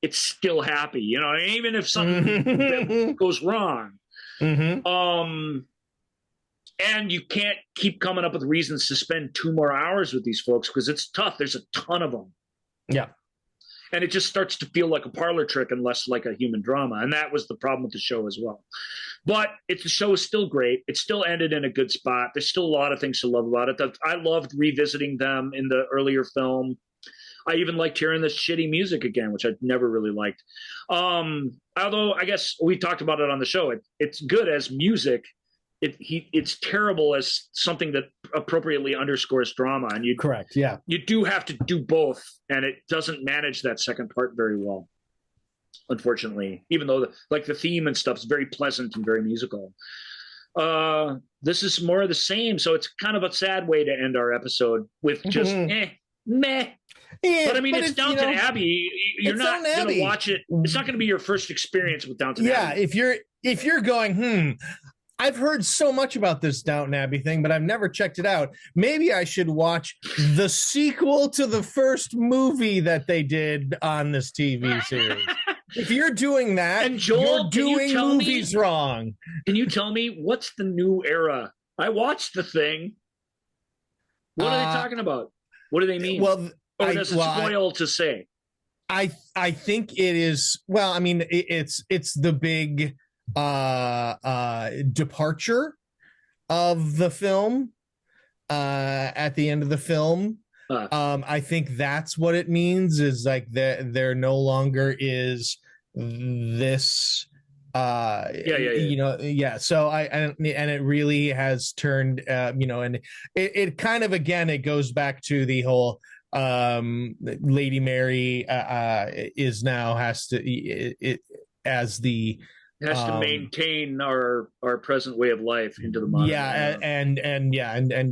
it's still happy. You know, even if something goes wrong. Mm-hmm. And you can't keep coming up with reasons to spend 2 more hours with these folks because it's tough. There's a ton of them. Yeah. And it just starts to feel like a parlor trick and less like a human drama. And that was the problem with the show as well. But the show is still great. It still ended in a good spot. There's still a lot of things to love about it. I loved revisiting them in the earlier film. I even liked hearing the shitty music again, which I'd never really liked. Although I guess we talked about it on the show. It's good as music. It's terrible as something that appropriately underscores drama. And correct, yeah. You do have to do both, and it doesn't manage that second part very well, unfortunately. Even though the theme and stuff is very pleasant and very musical. This is more of the same, so it's kind of a sad way to end our episode with just meh. Yeah, but I mean, it's Downton Abbey. You're not going to watch it. It's not going to be your first experience with Downton Abbey. Yeah, if you're going, I've heard so much about this Downton Abbey thing, but I've never checked it out. Maybe I should watch the sequel to the first movie that they did on this TV series. If you're doing that, and Joel, you're doing movies wrong. Can you tell me what's the new era? I watched the thing. What are they talking about? What do they mean? Well, or does it spoil to say? I think it is. Well, I mean, it's the big departure of the film at the end of the film. I think that's what it means, is like there no longer is this so and it really has turned and it kind of, again, it goes back to the whole Lady Mary is now has to maintain our present way of life into the modern era. and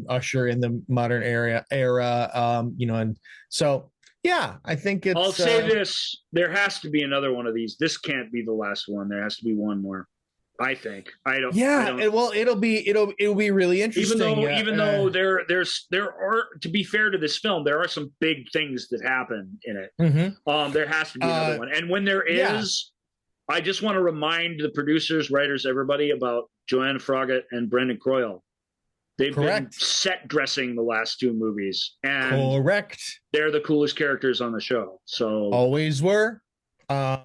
usher in the modern era and so I think it's. I'll say this: there has to be another one of these. This can't be the last one. There has to be one more. I think. It'll be really interesting. Even though there are, to be fair to this film, there are some big things that happen in it. Mm-hmm. There has to be another one, and when there is. I just want to remind the producers, writers, everybody about Joanne Froggatt and Brendan Croyle. They've been set dressing the last 2 movies. And they're the coolest characters on the show. So always were. I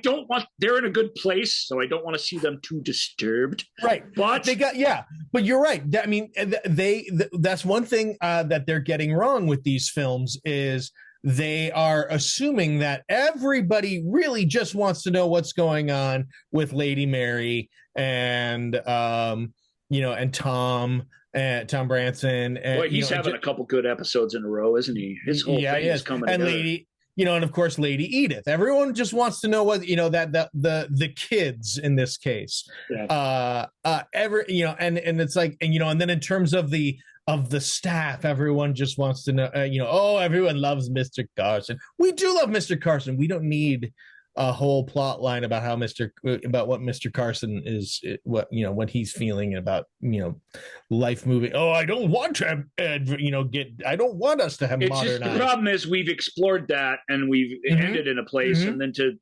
don't want, they're in a good place, so I don't want to see them too disturbed. Right. But but you're right. I mean, that's one thing that they're getting wrong with these films is they are assuming that everybody really just wants to know what's going on with Lady Mary and and Tom Tom Branson. And, boy, he's having a couple good episodes in a row, isn't he? His whole thing is coming and together. Lady, and of course Lady Edith. Everyone just wants to know what that the kids in this case. Yeah. And it's like, and then in terms of the staff, everyone just wants to know. Everyone loves Mr. Carson. We do love Mr. Carson. We don't need a whole plot line about about what Mr. Carson is, what he's feeling about life moving. Oh, I don't want to I don't want us to have it's modernized. Just the problem is we've explored that and we've ended in a place, and then to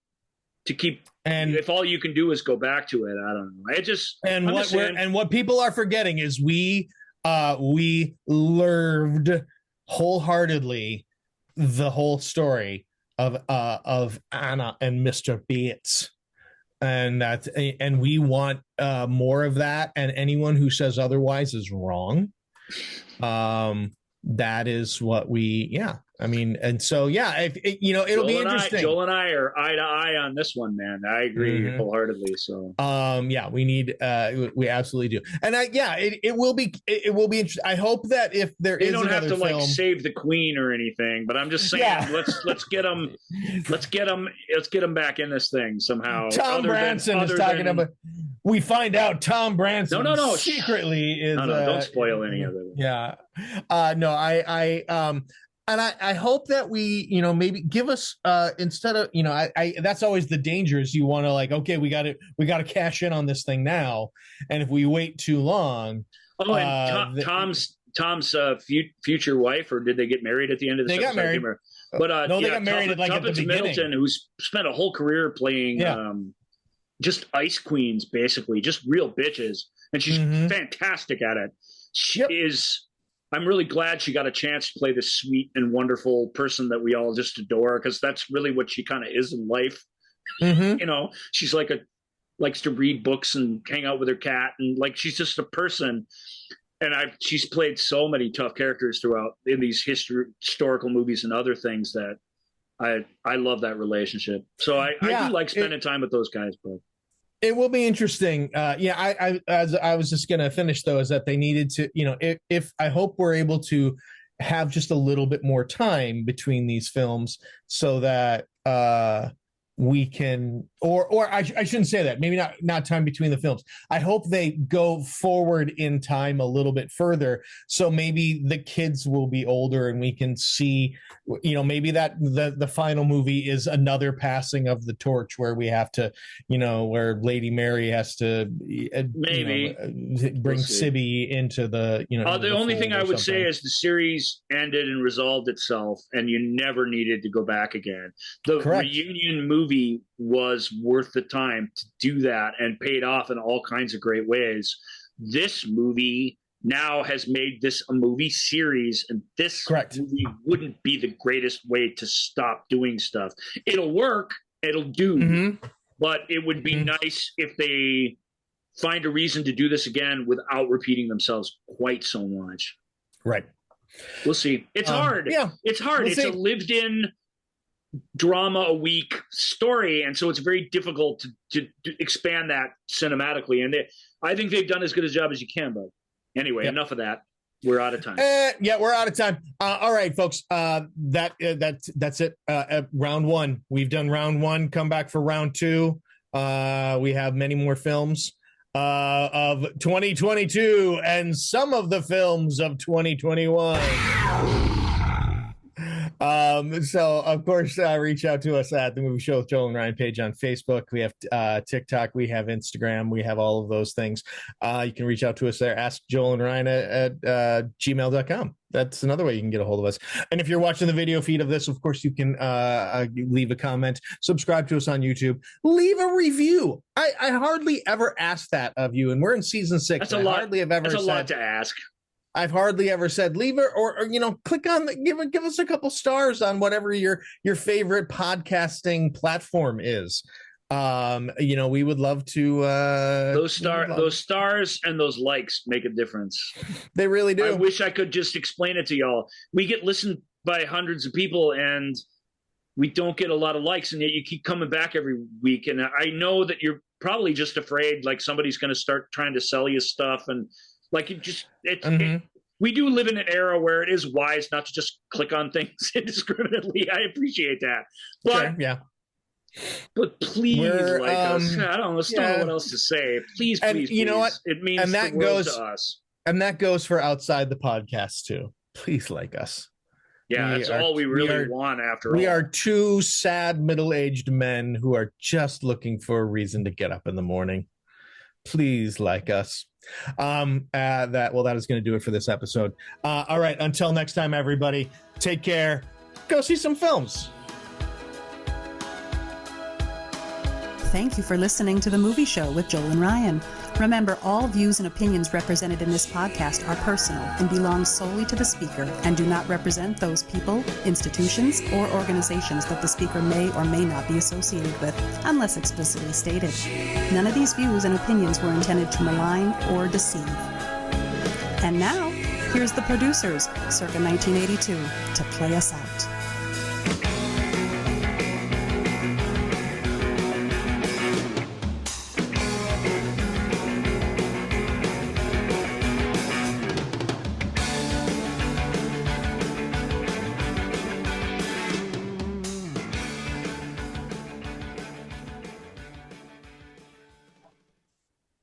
keep, and if all you can do is go back to it, I don't know. It just what people are forgetting is we learned wholeheartedly the whole story of Anna and Mr. Bates, and we want more of that. And anyone who says otherwise is wrong. That is what and so it'll be interesting. Joel and I are eye to eye on this one, man. I agree wholeheartedly. So we need we absolutely do. And it will be interesting. I hope that if there is another film, they don't have to save the queen or anything, but I'm just saying let's get them back in this thing somehow. Tom Branson is talking about. We find out Tom Branson secretly is. No, don't spoil any of it. Yeah, and I hope that we, maybe give us instead of, that's always the danger is you want to okay, we got to cash in on this thing now, and if we wait too long. Oh, and Tom's future wife, or did they get married at the end of the? They got married, but no, they got married at the beginning. Middleton, who's spent a whole career playing just ice queens, basically, just real bitches, and she's fantastic at it. She is. I'm really glad she got a chance to play this sweet and wonderful person that we all just adore, because that's really what she kind of is in life. She's likes to read books and hang out with her cat, and she's just a person. And she's played so many tough characters throughout in these historical movies and other things that I love that relationship. So I do like spending time with those guys, but. It will be interesting. I was just going to finish though, is that they needed to, if I hope we're able to have just a little bit more time between these films so that we can, or I shouldn't say that, maybe not time between the films. I hope they go forward in time a little bit further. So maybe the kids will be older and we can see, maybe that the final movie is another passing of the torch where we have to, where Lady Mary has to bring Sibby into the, the only thing I would say is the series ended and resolved itself, and you never needed to go back again. The reunion movie was worth the time to do that and paid off in all kinds of great ways. This movie now has made this a movie series, and this movie wouldn't be the greatest way to stop doing stuff. It'll work, it'll do, but it would be nice if they find a reason to do this again without repeating themselves quite so much. Right. We'll see. It's hard. Yeah. It's hard. It's a lived-in drama a week story, and so it's very difficult to expand that cinematically, and I think they've done as good a job as you can. But anyway, enough of that. We're out of time. We're out of time. All right, folks. That's it. Round one. We've done round one. Come back for round two. We have many more films of 2022 and some of the films of 2021. So of course, reach out to us at the Movie Show with Joel and Ryan page on Facebook. We have TikTok, we have Instagram, we have all of those things. You can reach out to us there. Ask Joel and Ryan at gmail.com. That's another way you can get a hold of us. And if you're watching the video feed of this, of course, you can leave a comment, subscribe to us on YouTube, leave a review. I hardly ever ask that of you, and we're in season 6. That's a lot. That's a lot to ask. I've hardly ever said leave it or click on give us a couple stars on whatever your favorite podcasting platform is. We would love to those stars and those likes make a difference. They really do. I wish I could just explain it to y'all. We get listened by hundreds of people and we don't get a lot of likes, and yet you keep coming back every week. And I know that you're probably just afraid like somebody's going to start trying to sell you stuff, and Like it just Mm-hmm. we do live in an era where it is wise not to just click on things indiscriminately. I appreciate that, but Sure, yeah. But please We're, us. I don't know. Don't know yeah. what else to say. Please, And please, you know what? please. It means And that the world goes- to us. And that goes for outside the podcast too. Please like us. Yeah, that's all we really want after all. We are two sad middle-aged men who are just looking for a reason to get up in the morning. Please like us. That is going to do it for this episode. All right, until next time, everybody, take care. Go see some films. Thank you for listening to The Movie Show with Joel and Ryan. Remember, all views and opinions represented in this podcast are personal and belong solely to the speaker and do not represent those people, institutions, or organizations that the speaker may or may not be associated with, unless explicitly stated. None of these views and opinions were intended to malign or deceive. And now, here's the producers, circa 1982, to play us out.